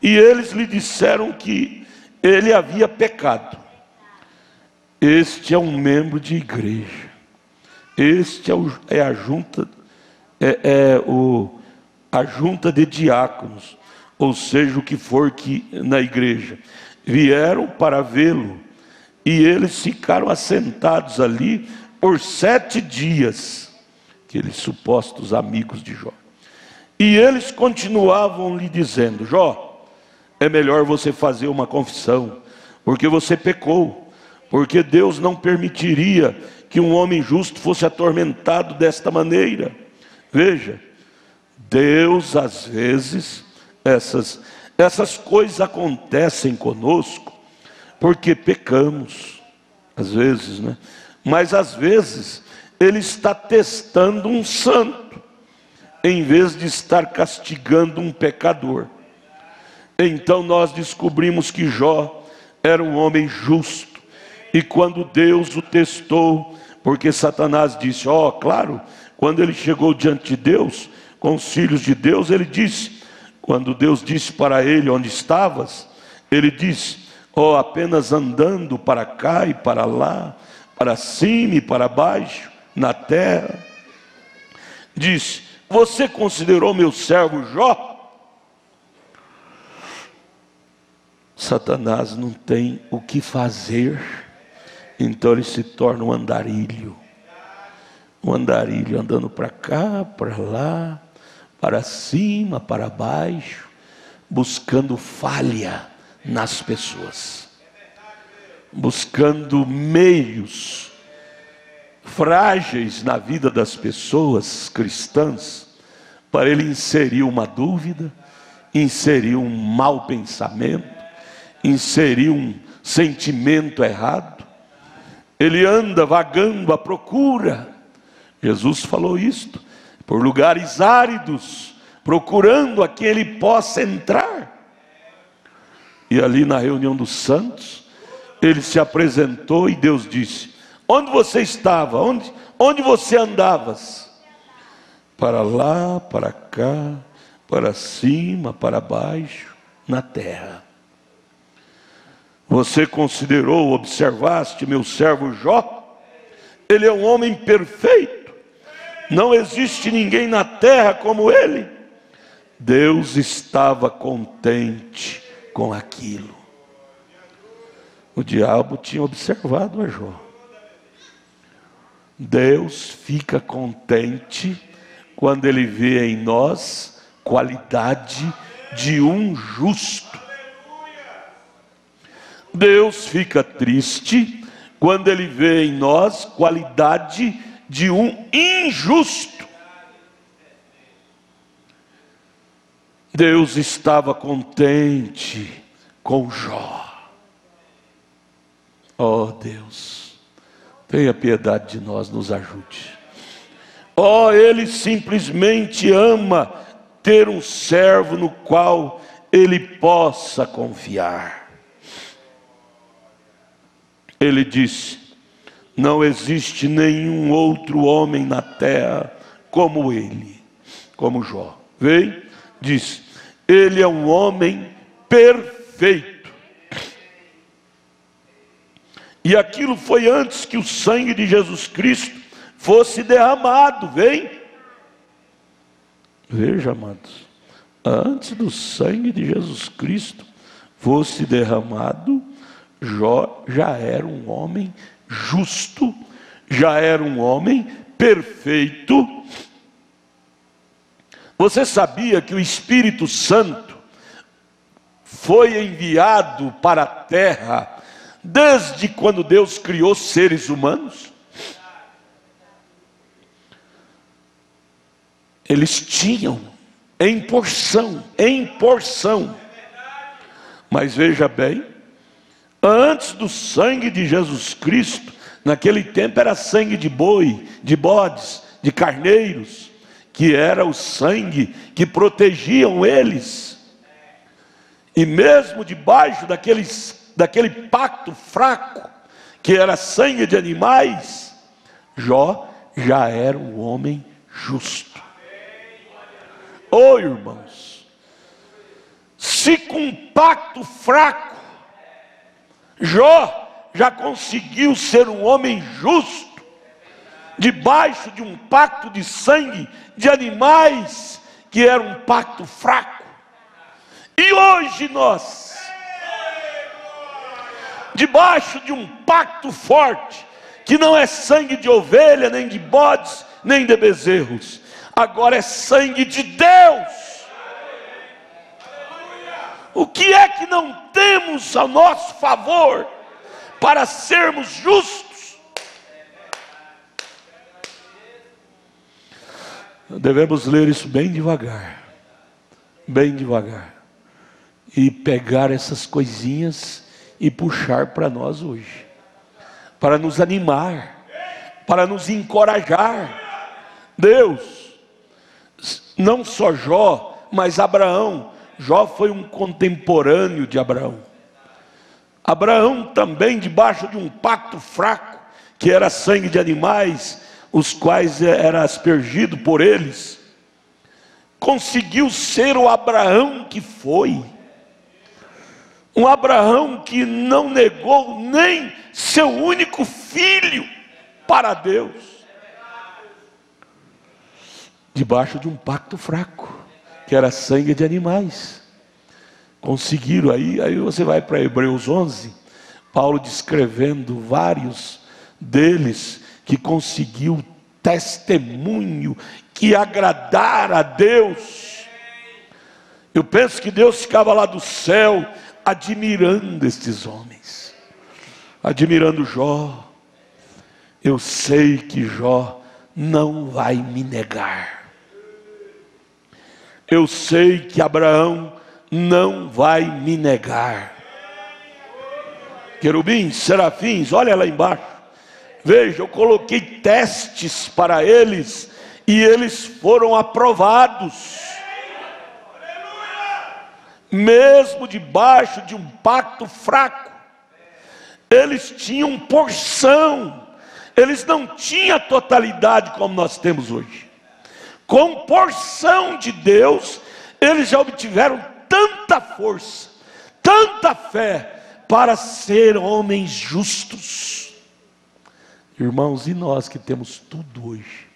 e eles lhe disseram que ele havia pecado. Este é um membro de igreja, este é a junta, a junta de diáconos, ou seja, o que for que na igreja, vieram para vê-lo, e eles ficaram assentados ali por 7 dias, aqueles supostos amigos de Jó. E eles continuavam lhe dizendo: Jó, é melhor você fazer uma confissão, porque você pecou, porque Deus não permitiria que um homem justo fosse atormentado desta maneira. Veja, Deus às vezes, essas coisas acontecem conosco, porque pecamos, às vezes, né? Mas às vezes Ele está testando um santo, em vez de estar castigando um pecador. Então nós descobrimos que Jó era um homem justo, e quando Deus o testou, porque Satanás disse, claro, quando ele chegou diante de Deus, com os filhos de Deus, ele disse, quando Deus disse para ele: onde estavas? Ele disse, apenas andando para cá e para lá, para cima e para baixo, na terra. Disse, você considerou meu servo Jó? Satanás não tem o que fazer, então ele se torna um andarilho andando para cá, para lá, para cima, para baixo, buscando falha nas pessoas, buscando meios frágeis na vida das pessoas cristãs, para ele inserir uma dúvida, inserir um mau pensamento, inserir um sentimento errado. Ele anda vagando à procura, Jesus falou isto, por lugares áridos, procurando a quem ele possa entrar. E ali na reunião dos santos, ele se apresentou e Deus disse, onde você estava? Onde você andavas? Para lá, para cá, para cima, para baixo, na terra. Você considerou, observaste meu servo Jó? Ele é um homem perfeito, não existe ninguém na terra como ele. Deus estava contente com aquilo. O diabo tinha observado a Jó. Deus fica contente quando ele vê em nós qualidade de um justo. Deus fica triste quando ele vê em nós qualidade de um injusto. Deus estava contente com Jó. Oh Deus, tenha piedade de nós, nos ajude. Oh, Ele simplesmente ama ter um servo no qual Ele possa confiar. Ele disse: não existe nenhum outro homem na terra como ele, como Jó. Veio, disse: ele é um homem perfeito. E aquilo foi antes que o sangue de Jesus Cristo fosse derramado. Veja, amados, antes do sangue de Jesus Cristo fosse derramado, Jó já era um homem justo, já era um homem perfeito. Você sabia que o Espírito Santo foi enviado para a terra desde quando Deus criou seres humanos? Eles tinham em porção. Mas veja bem, antes do sangue de Jesus Cristo, naquele tempo era sangue de boi, de bodes, de carneiros, que era o sangue que protegiam eles. E mesmo debaixo daquele pacto fraco, que era sangue de animais, Jó já era um homem justo. Oh, irmãos, se com um pacto fraco Jó já conseguiu ser um homem justo, debaixo de um pacto de sangue de animais, que era um pacto fraco, e hoje nós, debaixo de um pacto forte, que não é sangue de ovelha, nem de bodes, nem de bezerros, agora é sangue de Deus. O que é que não temos a nosso favor para sermos justos? Devemos ler isso bem devagar, e pegar essas coisinhas e puxar para nós hoje, para nos animar, para nos encorajar. Deus, não só Jó, mas Abraão. Jó foi um contemporâneo de Abraão. Abraão também, debaixo de um pacto fraco, que era sangue de animais, os quais era aspergido por eles, conseguiu ser o Abraão que foi. Um Abraão que não negou nem seu único filho para Deus, debaixo de um pacto fraco, que era sangue de animais. Conseguiram. Aí você vai para Hebreus 11, Paulo descrevendo vários deles que conseguiu testemunho que agradara a Deus. Eu penso que Deus ficava lá do céu admirando estes homens, admirando Jó. Eu sei que Jó não vai me negar. Eu sei que Abraão não vai me negar. Querubins, serafins, olha lá embaixo. Veja, eu coloquei testes para eles e eles foram aprovados. Mesmo debaixo de um pacto fraco, eles tinham porção. Eles não tinham totalidade como nós temos hoje. Com porção de Deus, eles já obtiveram tanta força, tanta fé, para ser homens justos. Irmãos, e nós que temos tudo hoje?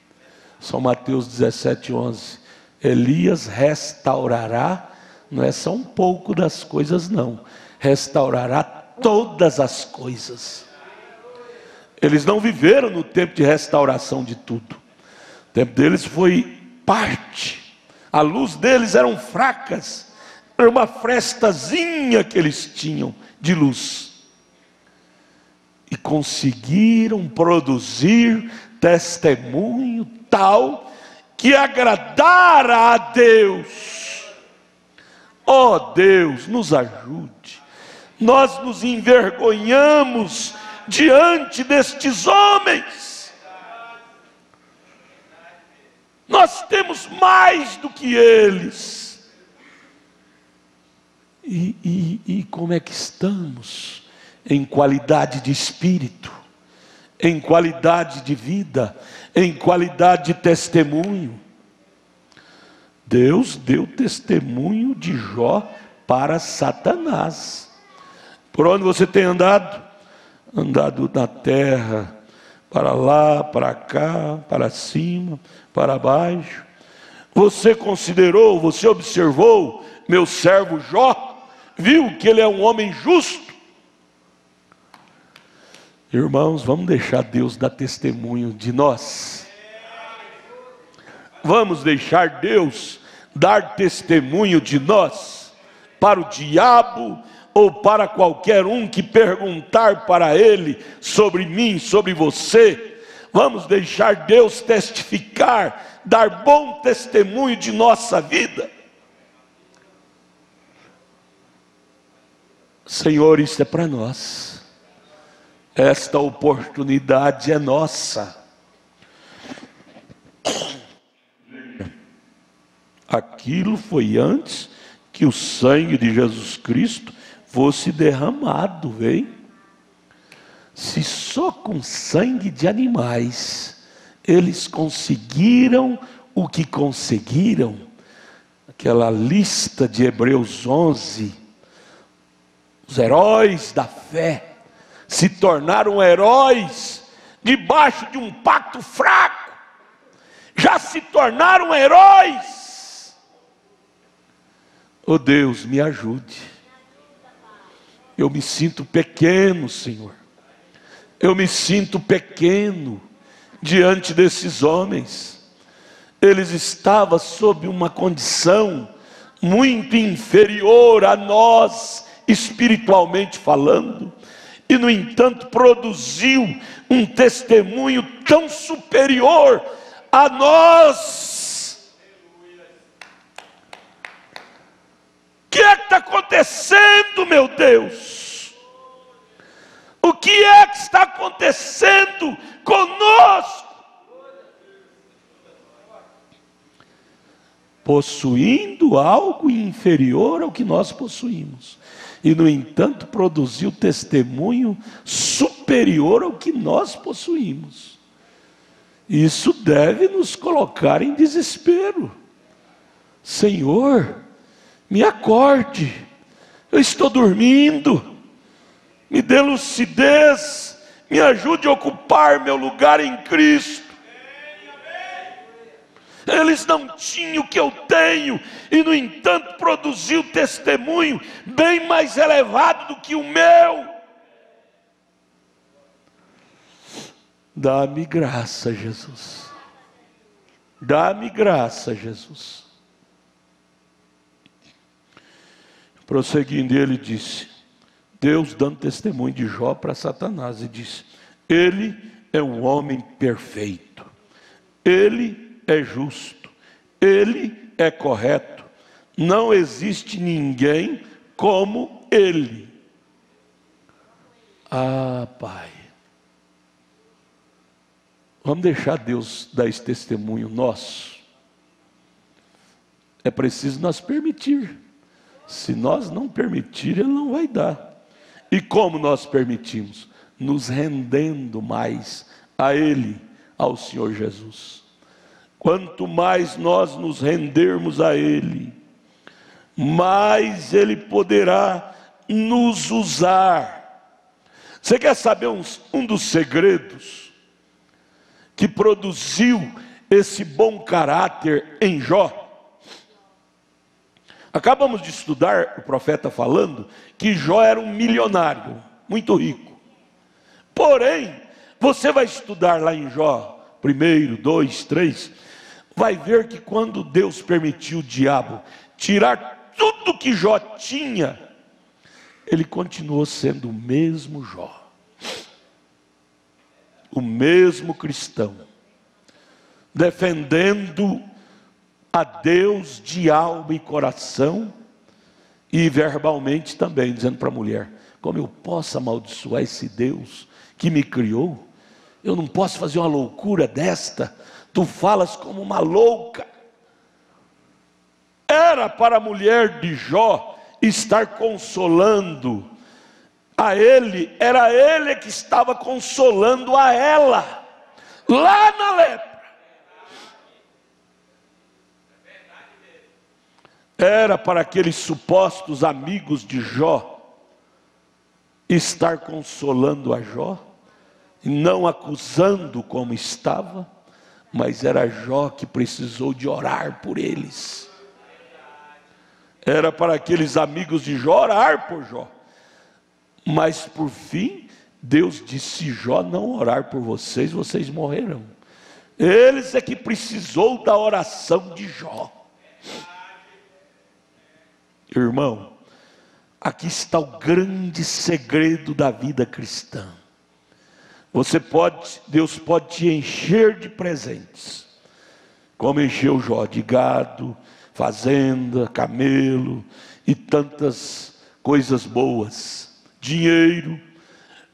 São Mateus 17:11. Elias restaurará, não é só um pouco das coisas não, restaurará todas as coisas. Eles não viveram no tempo de restauração de tudo. O tempo deles foi parte. A luz deles eram fracas. Era uma frestazinha que eles tinham de luz. E conseguiram produzir testemunho tal que agradara a Deus. Oh Deus, nos ajude. Nós nos envergonhamos diante destes homens. Nós temos mais do que eles. E como é que estamos? Em qualidade de espírito, em qualidade de vida, em qualidade de testemunho. Deus deu testemunho de Jó para Satanás. Por onde você tem andado? Andado na terra, para lá, para cá, para cima, para baixo. Você considerou, você observou meu servo Jó? Viu que ele é um homem justo? Irmãos, vamos deixar Deus dar testemunho de nós. Vamos deixar Deus dar testemunho de nós para o diabo ou para qualquer um que perguntar para ele sobre mim, sobre você. Vamos deixar Deus testificar, dar bom testemunho de nossa vida. Senhor, isso é para nós. Esta oportunidade é nossa. Aquilo foi antes que o sangue de Jesus Cristo fosse derramado, vem? Se só com sangue de animais eles conseguiram o que conseguiram, aquela lista de Hebreus 11, os heróis da fé se tornaram heróis debaixo de um pacto fraco, já se tornaram heróis. Oh Deus, me ajude. Eu me sinto pequeno, Senhor. Eu me sinto pequeno diante desses homens. Eles estavam sob uma condição muito inferior a nós, espiritualmente falando, e no entanto produziu um testemunho tão superior a nós. O que é que está acontecendo, meu Deus? O que é que está acontecendo conosco? Possuindo algo inferior ao que nós possuímos, e no entanto produziu testemunho superior ao que nós possuímos. Isso deve nos colocar em desespero. Senhor, me acorde, eu estou dormindo, me dê lucidez, me ajude a ocupar meu lugar em Cristo. Eles não tinham o que eu tenho, e no entanto produziu testemunho bem mais elevado do que o meu. Dá-me graça, Jesus. Dá-me graça, Jesus. Prosseguindo, ele disse, Deus dando testemunho de Jó para Satanás, e disse, ele é um homem perfeito, ele é justo, ele é correto, não existe ninguém como ele. Ah, Pai, vamos deixar Deus dar esse testemunho nosso. É preciso nós permitir. Se nós não permitir, Ele não vai dar. E como nós permitimos? Nos rendendo mais a Ele, ao Senhor Jesus. Quanto mais nós nos rendermos a Ele, mais Ele poderá nos usar. Você quer saber um dos segredos que produziu esse bom caráter em Jó? Acabamos de estudar o profeta falando que Jó era um milionário, muito rico. Porém, você vai estudar lá em Jó 1, 2, 3, vai ver que quando Deus permitiu o diabo tirar tudo que Jó tinha, ele continuou sendo o mesmo Jó, o mesmo cristão, defendendo a Deus de alma e coração, e verbalmente também, dizendo para a mulher, como eu posso amaldiçoar esse Deus que me criou. Eu não posso fazer uma loucura desta. Tu falas como uma louca. Era para a mulher de Jó estar consolando a ele, era ele que estava consolando a ela, lá na lepra. Era para aqueles supostos amigos de Jó estar consolando a Jó, e não acusando como estava, mas era Jó que precisou de orar por eles. Era para aqueles amigos de Jó orar por Jó. Mas por fim, Deus disse: se Jó não orar por vocês, vocês morrerão. Eles é que precisou da oração de Jó. Irmão, aqui está o grande segredo da vida cristã. Deus pode te encher de presentes, como encheu Jó, de gado, fazenda, camelo e tantas coisas boas, dinheiro.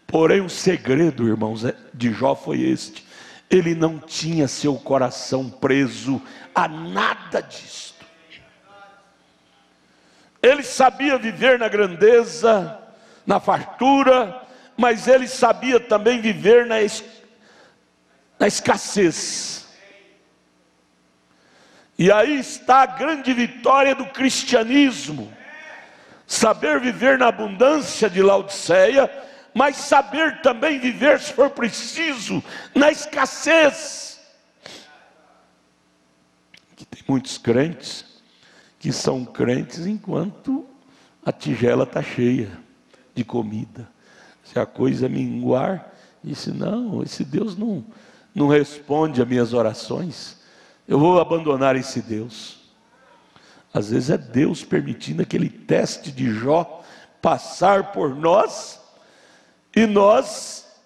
Porém o segredo, irmãos, de Jó foi este: ele não tinha seu coração preso a nada disto. Ele sabia viver na grandeza, na fartura, mas ele sabia também viver na escassez. E aí está a grande vitória do cristianismo: saber viver na abundância de Laodiceia, mas saber também viver, se for preciso, na escassez. Que tem muitos crentes que são crentes enquanto a tigela está cheia de comida. Se a coisa minguar, disse: não, esse Deus não responde às minhas orações, eu vou abandonar esse Deus. Às vezes é Deus permitindo aquele teste de Jó passar por nós, e nós,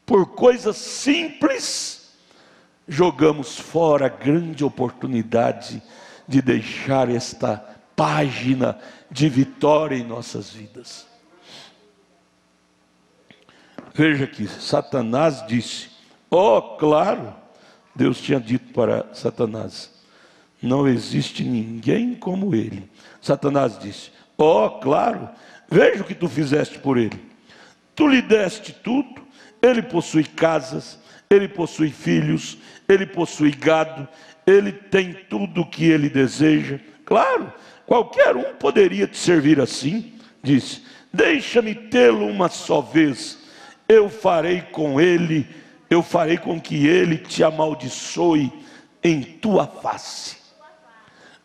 por coisas simples, jogamos fora a grande oportunidade de deixar esta página de vitória em nossas vidas. Veja que Satanás disse: claro, Deus tinha dito para Satanás: não existe ninguém como ele. Satanás disse: claro, veja o que tu fizeste por ele. Tu lhe deste tudo, ele possui casas, ele possui filhos, ele possui gado, ele tem tudo o que ele deseja. Claro, qualquer um poderia te servir assim. Disse: deixa-me tê-lo uma só vez, eu farei com que ele te amaldiçoe em tua face.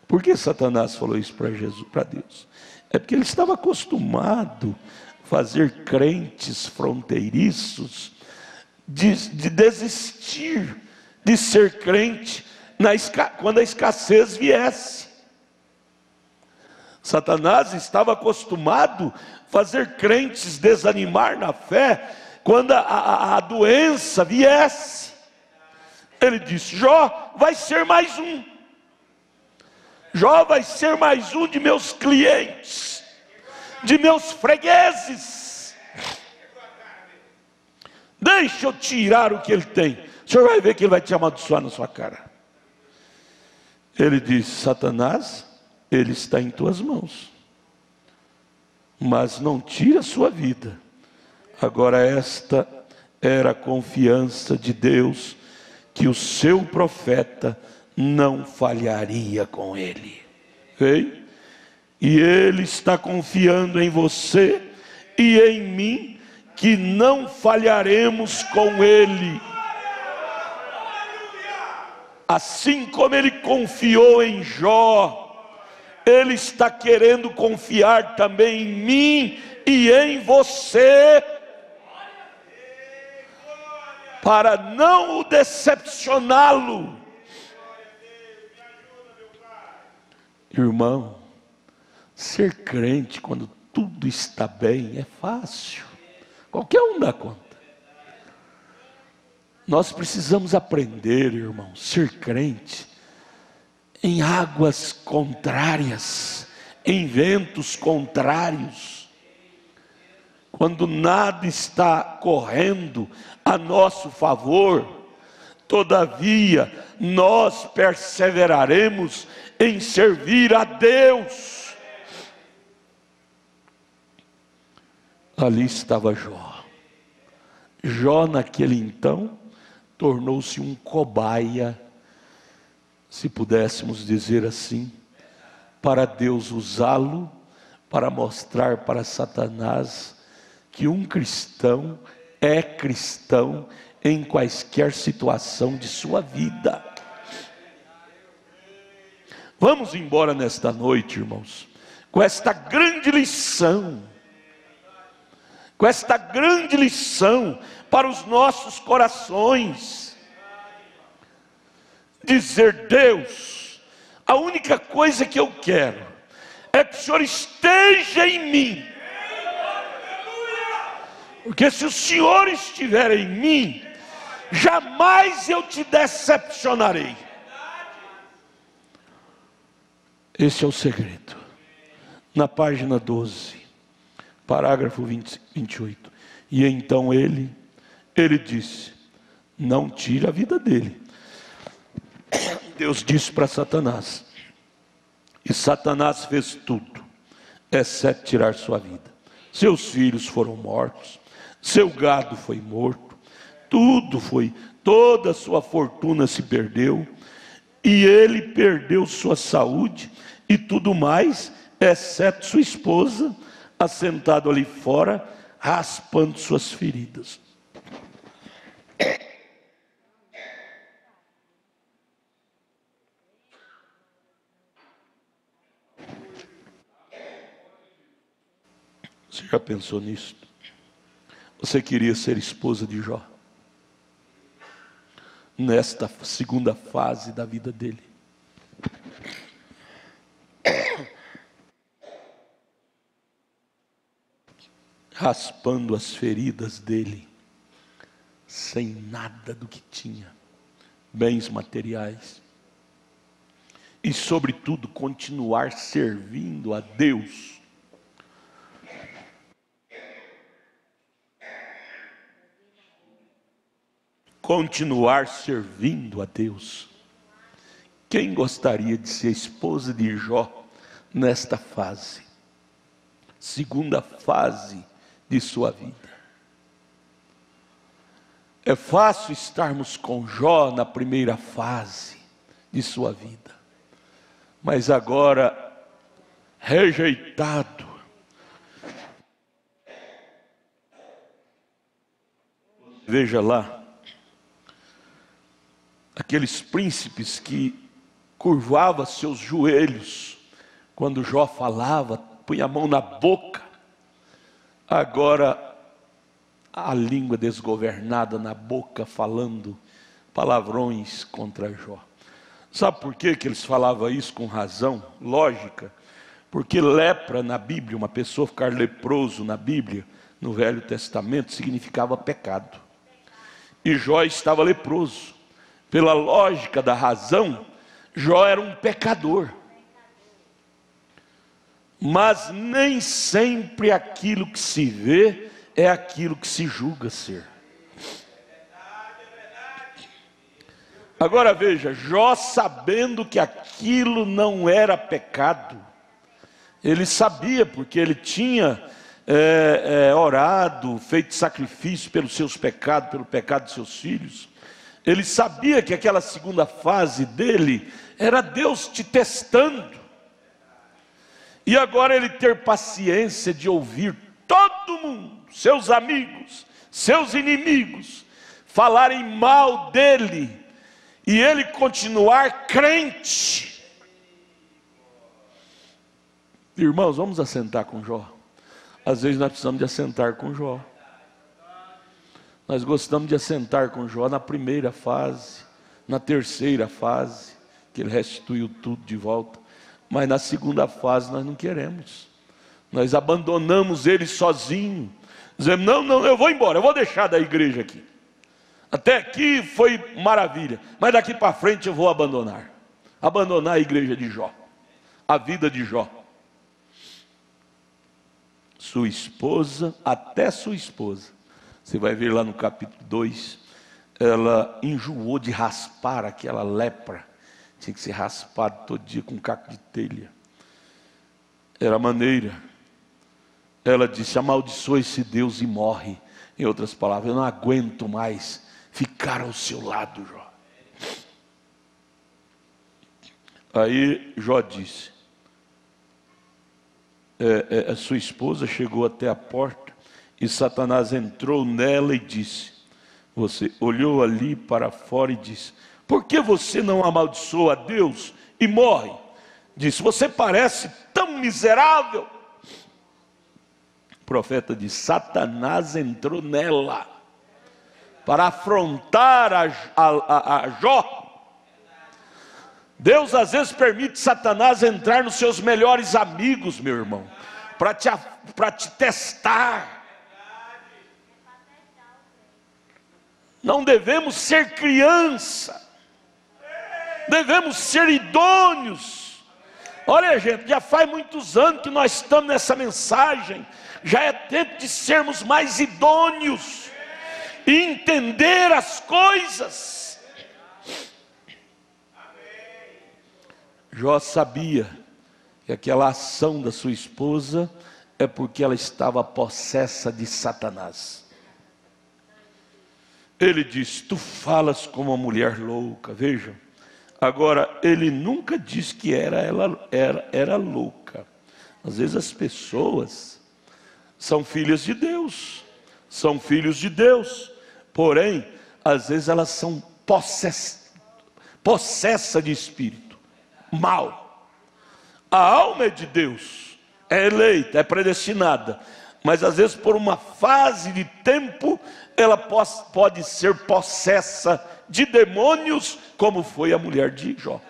Por que Satanás falou isso para Deus? É porque ele estava acostumado a fazer crentes fronteiriços de desistir de ser crente quando a escassez viesse. Satanás estava acostumado a fazer crentes desanimar na fé quando a doença viesse. Ele disse: Jó vai ser mais um. Jó vai ser mais um de meus clientes, de meus fregueses. Deixa eu tirar o que ele tem. O senhor vai ver que ele vai te amaldiçoar na sua cara. Ele disse: Satanás, ele está em tuas mãos, mas não tira a sua vida. Agora esta era a confiança de Deus, que o seu profeta não falharia com ele. Okay? E ele está confiando em você e em mim, que não falharemos com ele. Assim como ele confiou em Jó, ele está querendo confiar também em mim e em você, para não o decepcioná-lo. Irmão, ser crente quando tudo está bem é fácil, qualquer um dá conta. Nós precisamos aprender, irmão, ser crente em águas contrárias, em ventos contrários. quando nada está correndo a nosso favor, todavia nós perseveraremos em servir a Deus. Ali estava Jó. Jó naquele então tornou-se um cobaia, se pudéssemos dizer assim, para Deus usá-lo para mostrar para Satanás que um cristão é cristão em quaisquer situação de sua vida. Vamos embora nesta noite, irmãos, com esta grande lição, para os nossos corações. Dizer: Deus, a única coisa que eu quero é que o Senhor esteja em mim, porque se o Senhor estiver em mim, jamais eu te decepcionarei. Esse é o segredo. Na página 12, parágrafo 28. E então ele disse: não tire a vida dele. Deus disse para Satanás, e Satanás fez tudo, exceto tirar sua vida. Seus filhos foram mortos, seu gado foi morto, toda a sua fortuna se perdeu, e ele perdeu sua saúde e tudo mais, exceto sua esposa, assentado ali fora, raspando suas feridas. Você já pensou nisso? Você queria ser esposa de Jó? Nesta segunda fase da vida dele. Raspando as feridas dele, sem nada do que tinha, bens materiais, e sobretudo continuar servindo a Deus. Continuar servindo a Deus. Quem gostaria de ser esposa de Jó nesta fase? Segunda fase de sua vida. É fácil estarmos com Jó na primeira fase de sua vida, mas agora rejeitado, veja lá, aqueles príncipes que curvavam seus joelhos quando Jó falava, punha a mão na boca, agora a língua desgovernada na boca, falando palavrões contra Jó. Sabe por que eles falavam isso com razão, lógica? Porque lepra na Bíblia, uma pessoa ficar leproso na Bíblia, no Velho Testamento, significava pecado. E Jó estava leproso. Pela lógica da razão, Jó era um pecador. Mas nem sempre aquilo que se vê é aquilo que se julga ser. Agora veja, Jó, sabendo que aquilo não era pecado, ele sabia, porque ele tinha orado, feito sacrifício pelos seus pecados, pelo pecado de seus filhos. Ele sabia que aquela segunda fase dele era Deus te testando. E agora ele ter paciência de ouvir todo mundo, seus amigos, seus inimigos, falarem mal dele, e ele continuar crente. Irmãos, vamos assentar com Jó. Às vezes nós precisamos de assentar com Jó. Nós gostamos de assentar com Jó na primeira fase, na terceira fase, que ele restituiu tudo de volta. Mas na segunda fase nós não queremos. Nós abandonamos ele sozinho. Dizemos, não, eu vou embora, eu vou deixar da igreja aqui. Até aqui foi maravilha, mas daqui para frente eu vou abandonar. Abandonar a igreja de Jó, a vida de Jó. sua esposa, até sua esposa, você vai ver lá no capítulo 2, ela enjoou de raspar aquela lepra, tinha que ser raspado todo dia com um caco de telha, era a maneira. Ela disse: amaldiçoa esse Deus e morre. Em outras palavras, eu não aguento mais ficar ao seu lado, Jó. Aí Jó disse, a sua esposa chegou até a porta e Satanás entrou nela e disse, você olhou ali para fora e disse, por que você não amaldiçoa a Deus e morre? Disse, você parece tão miserável. O profeta disse, Satanás entrou nela para afrontar a Jó. Deus às vezes permite Satanás entrar nos seus melhores amigos, meu irmão, para te testar. Não devemos ser criança, devemos ser idôneos. Olha, gente, já faz muitos anos que nós estamos nessa mensagem. Já é tempo de sermos mais idôneos e entender as coisas. Jó sabia que aquela ação da sua esposa é porque ela estava possessa de Satanás. Ele diz, tu falas como uma mulher louca. Vejam, agora ele nunca diz que era louca. Às vezes as pessoas são filhas de Deus, são filhos de Deus, porém, às vezes elas são possessas de espírito mal. A alma é de Deus, é eleita, é predestinada, mas às vezes por uma fase de tempo ela pode ser possessa de demônios, como foi a mulher de Jó.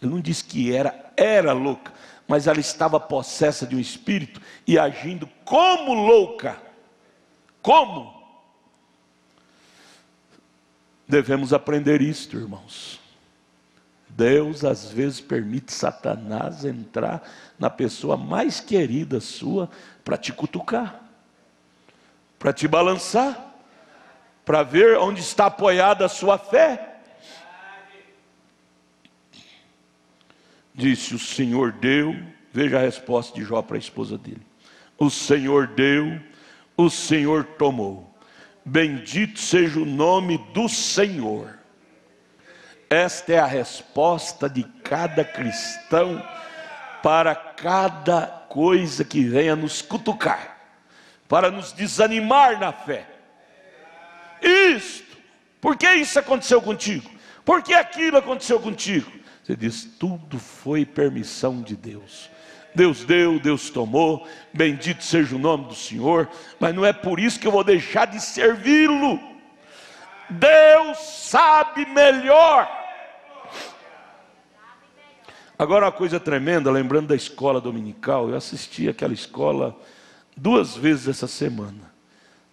Ele não diz que era louca, mas ela estava possessa de um espírito e agindo como louca. Como? Devemos aprender isto, irmãos. Deus às vezes permite Satanás entrar na pessoa mais querida sua para te cutucar, para te balançar, para ver onde está apoiada a sua fé. Disse, o Senhor deu, veja a resposta de Jó para a esposa dele. O Senhor deu, o Senhor tomou. Bendito seja o nome do Senhor. Esta é a resposta de cada cristão para cada coisa que venha nos cutucar, para nos desanimar na fé. Isto, por que isso aconteceu contigo? Por que aquilo aconteceu contigo? Você diz, tudo foi permissão de Deus. Deus deu, Deus tomou, bendito seja o nome do Senhor, mas não é por isso que eu vou deixar de servi-lo. Deus sabe melhor. Agora uma coisa tremenda, lembrando da escola dominical, eu assisti aquela escola 2 vezes essa semana.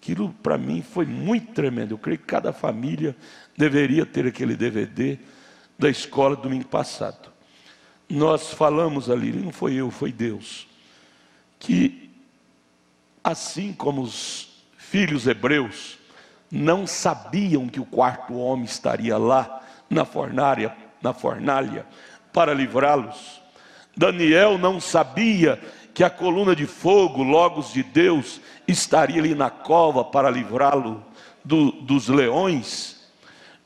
Aquilo para mim foi muito tremendo. Eu creio que cada família deveria ter aquele DVD da escola domingo passado. Nós falamos ali, não foi eu, foi Deus, que assim como os filhos hebreus não sabiam que o 4º homem estaria lá na fornalha para livrá-los, Daniel não sabia que a coluna de fogo, Logos de Deus, estaria ali na cova para livrá-lo dos leões.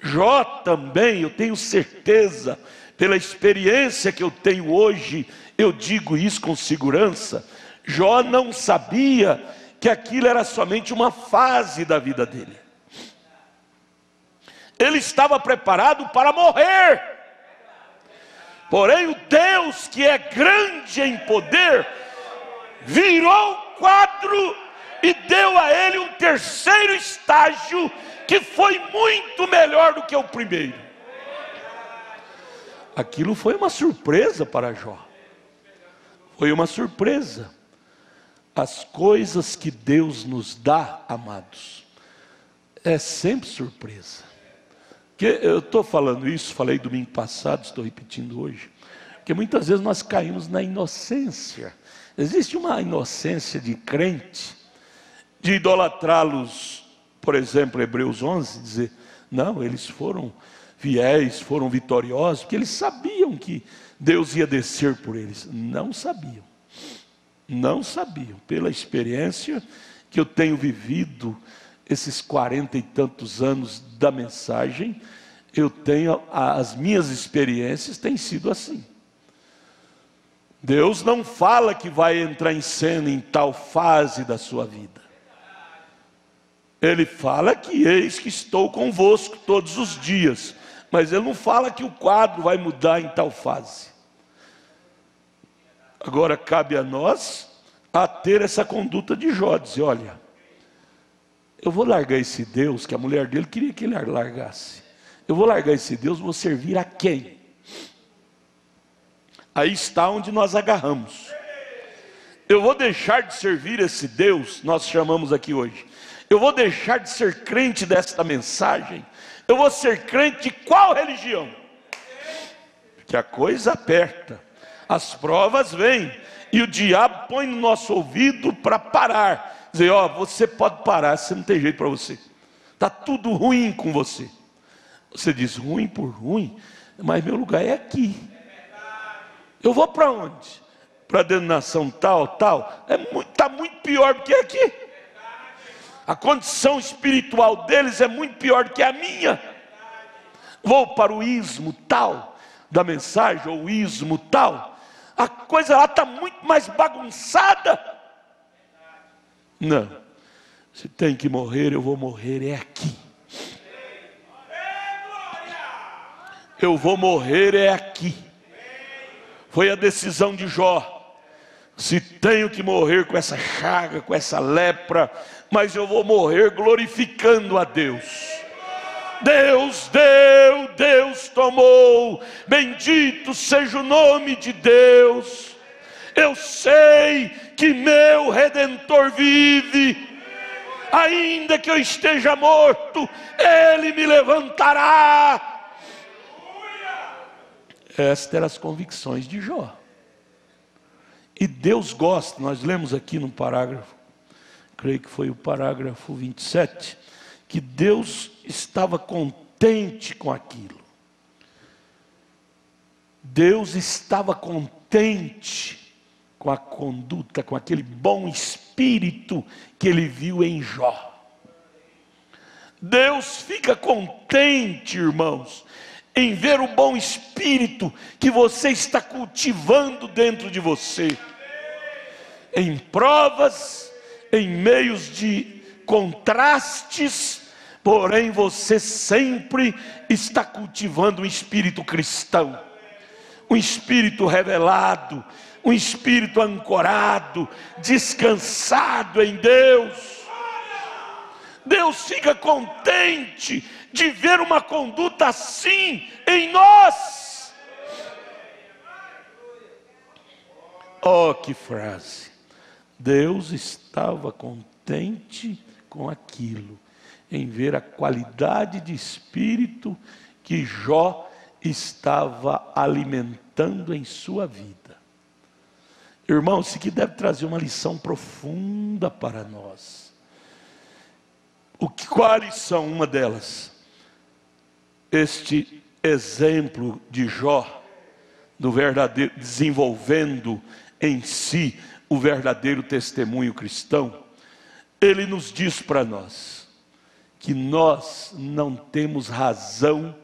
Jó também, eu tenho certeza, pela experiência que eu tenho hoje, eu digo isso com segurança, Jó não sabia que aquilo era somente uma fase da vida dele. Ele estava preparado para morrer. Porém o Deus que é grande em poder, virou o quadro e deu a ele um 3º estágio, que foi muito melhor do que o primeiro. Aquilo foi uma surpresa para Jó. Foi uma surpresa. As coisas que Deus nos dá, amados, é sempre surpresa. Que eu estou falando isso, falei domingo passado, estou repetindo hoje, Porque muitas vezes nós caímos na inocência. Existe uma inocência de crente, de idolatrá-los, por exemplo, Hebreus 11, dizer, não, eles foram fiéis, foram vitoriosos, porque eles sabiam que Deus ia descer por eles. Não sabiam. Não sabiam. Pela experiência que eu tenho vivido, esses 40 e tantos anos da mensagem, eu tenho, as minhas experiências têm sido assim. Deus não fala que vai entrar em cena em tal fase da sua vida. Ele fala que eis que estou convosco todos os dias. Mas ele não fala que o quadro vai mudar em tal fase. Agora cabe a nós a ter essa conduta de Jó, dizer, olha, eu vou largar esse Deus, que a mulher dele queria que ele largasse. Eu vou largar esse Deus, vou servir a quem? Aí está onde nós agarramos. Eu vou deixar de servir esse Deus, nós chamamos aqui hoje. Eu vou deixar de ser crente desta mensagem. Eu vou ser crente de qual religião? Porque a coisa aperta, as provas vêm, e o diabo põe no nosso ouvido para parar. Dizer, ó, você pode parar, você não tem jeito para você. Está tudo ruim com você. Você diz, ruim por ruim, mas meu lugar é aqui. Eu vou para onde? Para a denominação tal, tal. Está muito pior do que aqui. A condição espiritual deles é muito pior do que a minha. Vou para o ismo tal da mensagem, ou o ismo tal. A coisa lá está muito mais bagunçada. Não. Se tem que morrer, eu vou morrer é aqui. Eu vou morrer é aqui. Foi a decisão de Jó. Se tenho que morrer com essa chaga, com essa lepra, mas eu vou morrer glorificando a Deus. Deus deu, Deus tomou, bendito seja o nome de Deus. Eu sei que meu Redentor vive, ainda que eu esteja morto, Ele me levantará. Estas eram as convicções de Jó. E Deus gosta, nós lemos aqui no parágrafo, creio que foi o parágrafo 27, que Deus estava contente com aquilo. Deus estava contente com a conduta, com aquele bom espírito que ele viu em Jó. Deus fica contente, irmãos, em ver o bom espírito que você está cultivando dentro de você. Em provas, em meios de contrastes, porém você sempre está cultivando um espírito cristão, um espírito revelado, um espírito ancorado, descansado em Deus. Deus fica contente de ver uma conduta assim em nós. Oh, que frase! Deus estava contente com aquilo, em ver a qualidade de espírito que Jó estava alimentando em sua vida. Irmãos, isso aqui deve trazer uma lição profunda para nós. Quais são uma delas? Este exemplo de Jó, do verdadeiro, desenvolvendo em si o verdadeiro testemunho cristão, ele nos diz para nós que nós não temos razão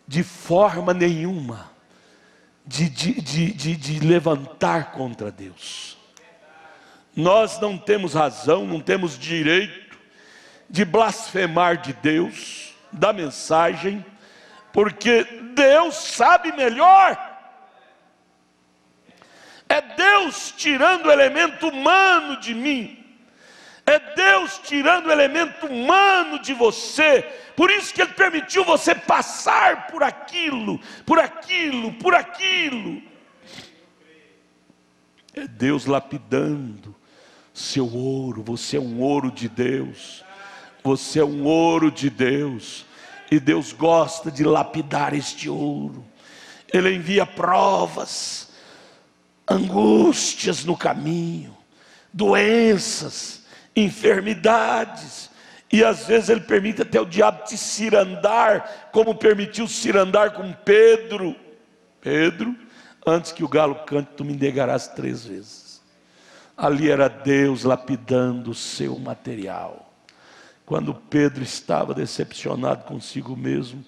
de forma nenhuma de levantar contra Deus. Nós não temos razão, não temos direito de blasfemar de Deus, da mensagem, porque Deus sabe melhor. É Deus tirando o elemento humano de mim. É Deus tirando o elemento humano de você. Por isso que Ele permitiu você passar por aquilo, por aquilo, por aquilo. É Deus lapidando seu ouro. Você é um ouro de Deus. Você é um ouro de Deus. E Deus gosta de lapidar este ouro. Ele envia provas, angústias no caminho, doenças, enfermidades, e às vezes Ele permite até o diabo te cirandar, como permitiu cirandar com Pedro. Pedro, antes que o galo cante, tu me negarás 3 vezes. Ali era Deus lapidando o seu material. Quando Pedro estava decepcionado consigo mesmo,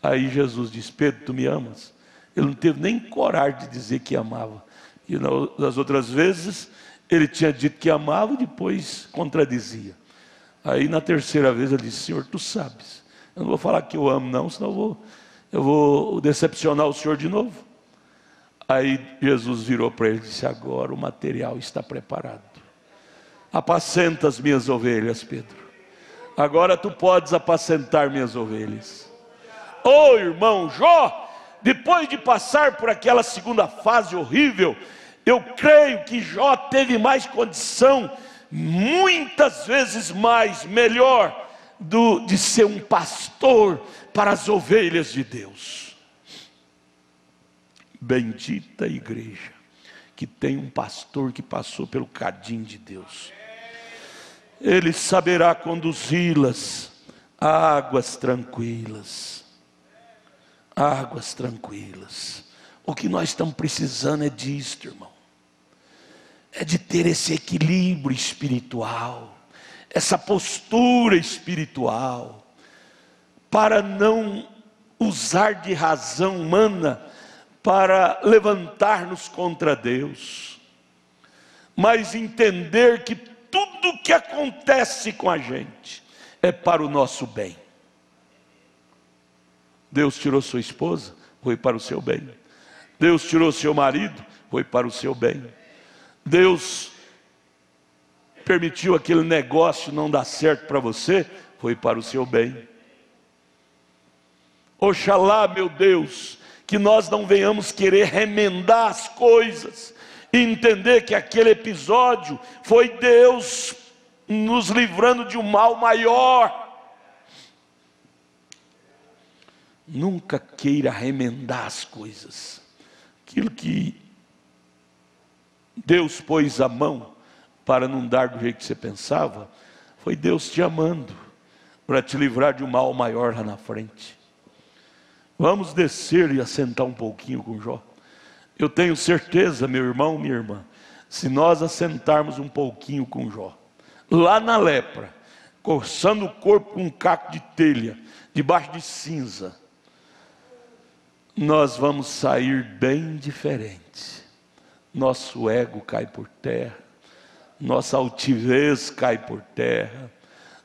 aí Jesus diz: Pedro, tu me amas? Ele não teve nem coragem de dizer que amava. E nas outras vezes, ele tinha dito que amava e depois contradizia. Aí na terceira vez ele disse: Senhor, tu sabes, eu não vou falar que eu amo não, senão eu vou decepcionar o Senhor de novo. Aí Jesus virou para ele e disse: agora o material está preparado. Apacenta as minhas ovelhas, Pedro. Agora tu podes apacentar minhas ovelhas. Ô irmão Jó, depois de passar por aquela segunda fase horrível, eu creio que Jó teve mais condição, muitas vezes mais, melhor, de ser um pastor para as ovelhas de Deus. Bendita igreja que tem um pastor que passou pelo cadinho de Deus. Ele saberá conduzi-las a águas tranquilas. Águas tranquilas. O que nós estamos precisando é disto, irmão. É de ter esse equilíbrio espiritual, essa postura espiritual, para não usar de razão humana para levantar-nos contra Deus, mas entender que tudo que acontece com a gente é para o nosso bem. Deus tirou sua esposa, foi para o seu bem. Deus tirou seu marido, foi para o seu bem. Deus permitiu aquele negócio não dar certo para você, foi para o seu bem. Oxalá, meu Deus, que nós não venhamos querer remendar as coisas e entender que aquele episódio foi Deus nos livrando de um mal maior. Nunca queira remendar as coisas. Aquilo que Deus pôs a mão para não dar do jeito que você pensava, foi Deus te amando para te livrar de um mal maior lá na frente. Vamos descer e assentar um pouquinho com Jó. Eu tenho certeza, meu irmão, minha irmã, se nós assentarmos um pouquinho com Jó, lá na lepra, coçando o corpo com um caco de telha, debaixo de cinza, nós vamos sair bem diferente. Nosso ego cai por terra, nossa altivez cai por terra,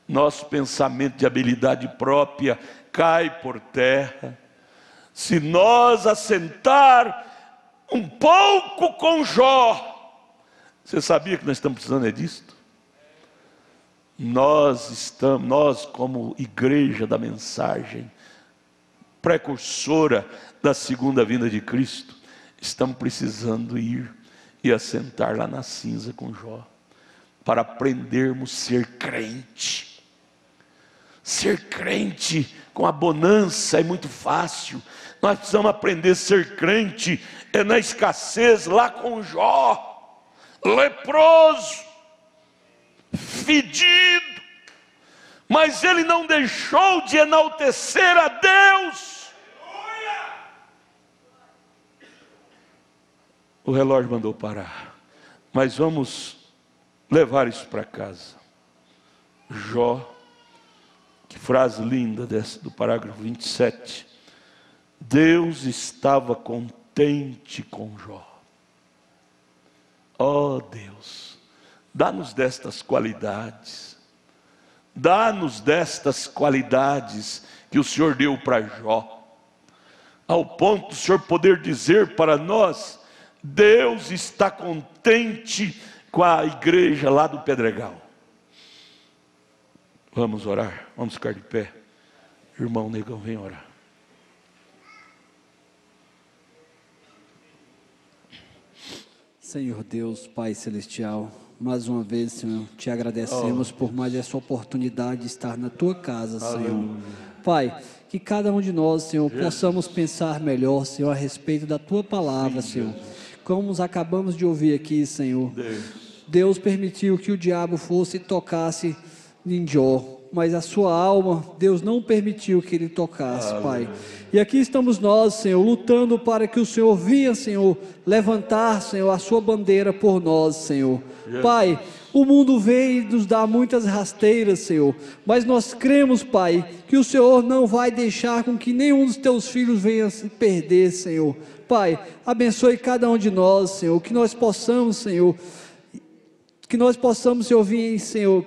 nosso pensamento de habilidade própria cai por terra. Se nós assentar um pouco com Jó, você sabia que nós estamos precisando disto? Nós como igreja da mensagem, precursora da segunda vinda de Cristo, estamos precisando ir e assentar lá na cinza com Jó, para aprendermos a ser crente. Ser crente com a bonança é muito fácil. Nós precisamos aprender a ser crente na escassez, lá com Jó, leproso, fedido, mas ele não deixou de enaltecer a Deus. O relógio mandou parar, mas vamos levar isso para casa. Jó, que frase linda dessa, do parágrafo 27. Deus estava contente com Jó. Ó Deus, dá-nos destas qualidades. Dá-nos destas qualidades que o Senhor deu para Jó, ao ponto do Senhor poder dizer para nós: Deus está contente com a igreja lá do Pedregal. Vamos orar, vamos ficar de pé. Irmão Negão, vem orar. Senhor Deus, Pai Celestial, mais uma vez, Senhor, te agradecemos por mais essa oportunidade de estar na Tua casa, Senhor. Pai, que cada um de nós, Senhor, possamos pensar melhor, Senhor, a respeito da Tua palavra, Senhor. Como nós acabamos de ouvir aqui, Senhor. Deus permitiu que o diabo fosse e tocasse em Jó, mas a sua alma, Deus não permitiu que ele tocasse, Pai. E aqui estamos nós, Senhor, lutando para que o Senhor venha, Senhor, levantar, Senhor, a sua bandeira por nós, Senhor. Pai, o mundo vem e nos dá muitas rasteiras, Senhor, mas nós cremos, Pai, que o Senhor não vai deixar com que nenhum dos teus filhos venha se perder, Senhor. Pai, abençoe cada um de nós, Senhor, que nós possamos, Senhor, Senhor, vir, Senhor,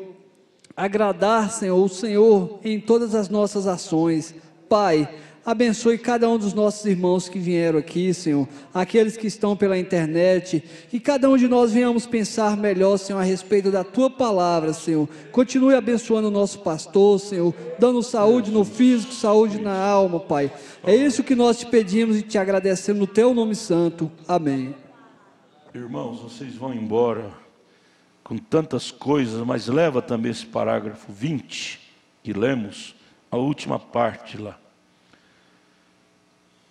agradar, Senhor, o Senhor em todas as nossas ações. Pai, abençoe cada um dos nossos irmãos que vieram aqui, Senhor, aqueles que estão pela internet, que cada um de nós venhamos pensar melhor, Senhor, a respeito da Tua palavra, Senhor. Continue abençoando o nosso pastor, Senhor, dando saúde no físico, saúde na alma, Pai. É isso que nós te pedimos e te agradecemos no Teu nome santo. Amém. Irmãos, vocês vão embora com tantas coisas, mas leva também esse parágrafo 20, que lemos, a última parte lá.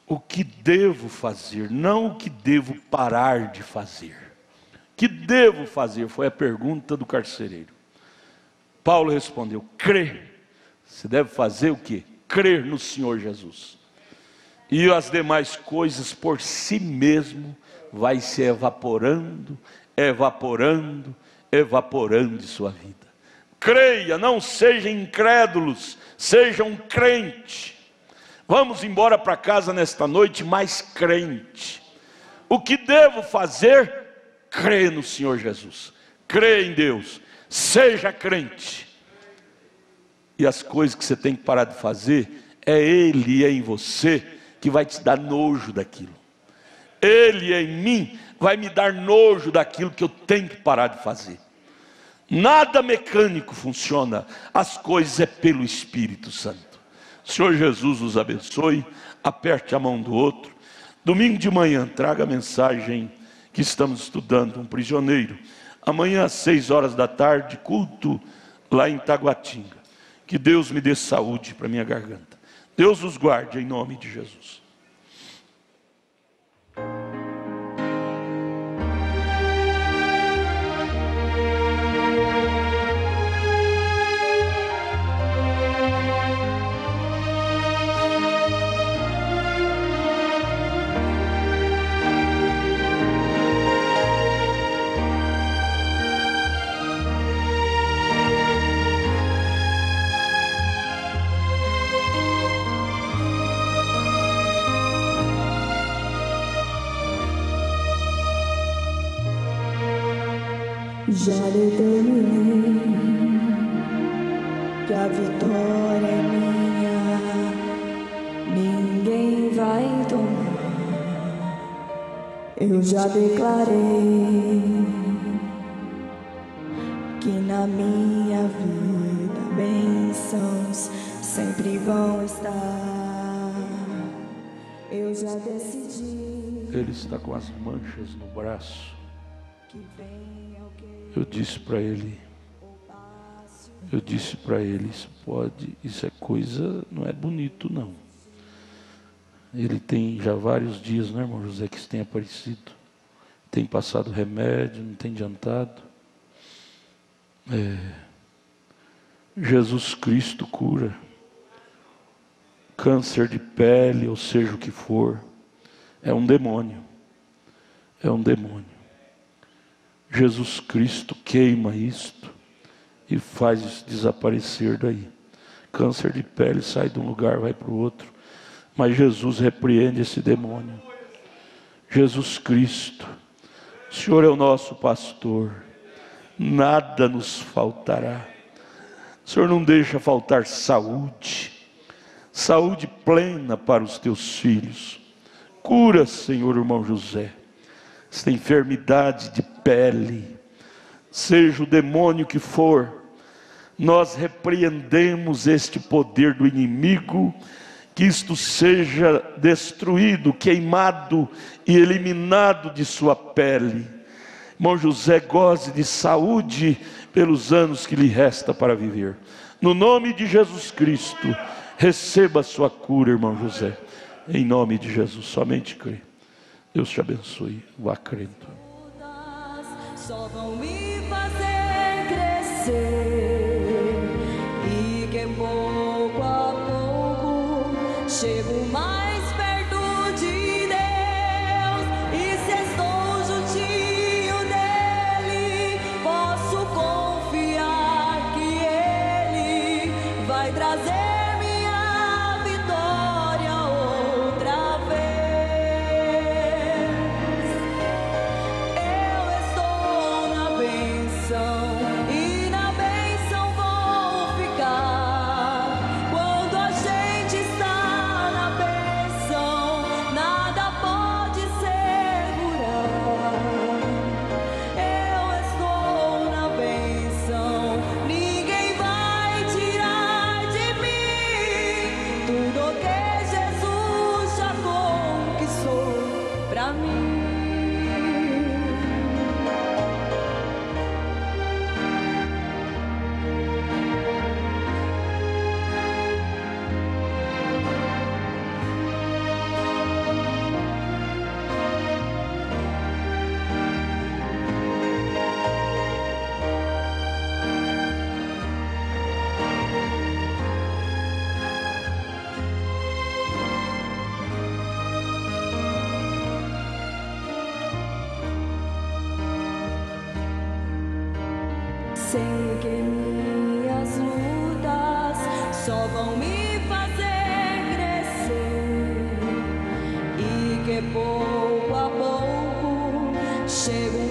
O que devo fazer, não o que devo parar de fazer. O que devo fazer, foi a pergunta do carcereiro. Paulo respondeu, crer. Você deve fazer o quê? Crer no Senhor Jesus. E as demais coisas por si mesmo vai se evaporando, evaporando de sua vida. Creia, não sejam incrédulos, sejam crentes. Vamos embora para casa nesta noite mais crente. O que devo fazer? Crer no Senhor Jesus, crer em Deus, seja crente. E as coisas que você tem que parar de fazer, é Ele em você que vai te dar nojo daquilo. Ele em mim vai me dar nojo daquilo que eu tenho que parar de fazer. Nada mecânico funciona, as coisas é pelo Espírito Santo. O Senhor Jesus os abençoe, aperte a mão do outro. Domingo de manhã, traga a mensagem que estamos estudando, um prisioneiro. Amanhã às 6 horas da tarde, culto lá em Taguatinga. Que Deus me dê saúde para minha garganta. Deus os guarde em nome de Jesus. Já determinei que a vitória é minha, ninguém vai tomar. Eu já declarei que na minha vida bênçãos sempre vão estar. Eu já decidi. Ele está com as manchas no braço. Eu disse para ele, isso é coisa, não é bonito não. Ele tem já vários dias, né, irmão José, que isso tem aparecido. Tem passado remédio, não tem adiantado. Jesus Cristo cura. Câncer de pele, ou seja o que for, é um demônio. É um demônio. Jesus Cristo queima isto e faz isso desaparecer daí. Câncer de pele sai de um lugar, vai para o outro. Mas Jesus repreende esse demônio. Jesus Cristo, o Senhor é o nosso pastor, nada nos faltará. O Senhor não deixa faltar saúde, saúde plena para os teus filhos. Cura, Senhor, irmão José, esta enfermidade de pele, seja o demônio que for, nós repreendemos este poder do inimigo, que isto seja destruído, queimado e eliminado de sua pele. Irmão José, goze de saúde pelos anos que lhe resta para viver. No nome de Jesus Cristo, Receba a sua cura, irmão José, em nome de Jesus. Somente crê. Deus te abençoe. Vá crendo. Só vão me fazer crescer, e que pouco a pouco chego mais perto de Deus. E se estou juntinho dele, posso confiar que ele vai trazer minha vitória outra vez. Eu estou na bênção e na bênção vou ficar. Quando a gente está na bênção, nada pode segurar. Eu estou na bênção, ninguém vai tirar de mim tudo que Jesus já conquistou pra mim. Sei que minhas lutas só vão me fazer crescer, e que pouco a pouco chego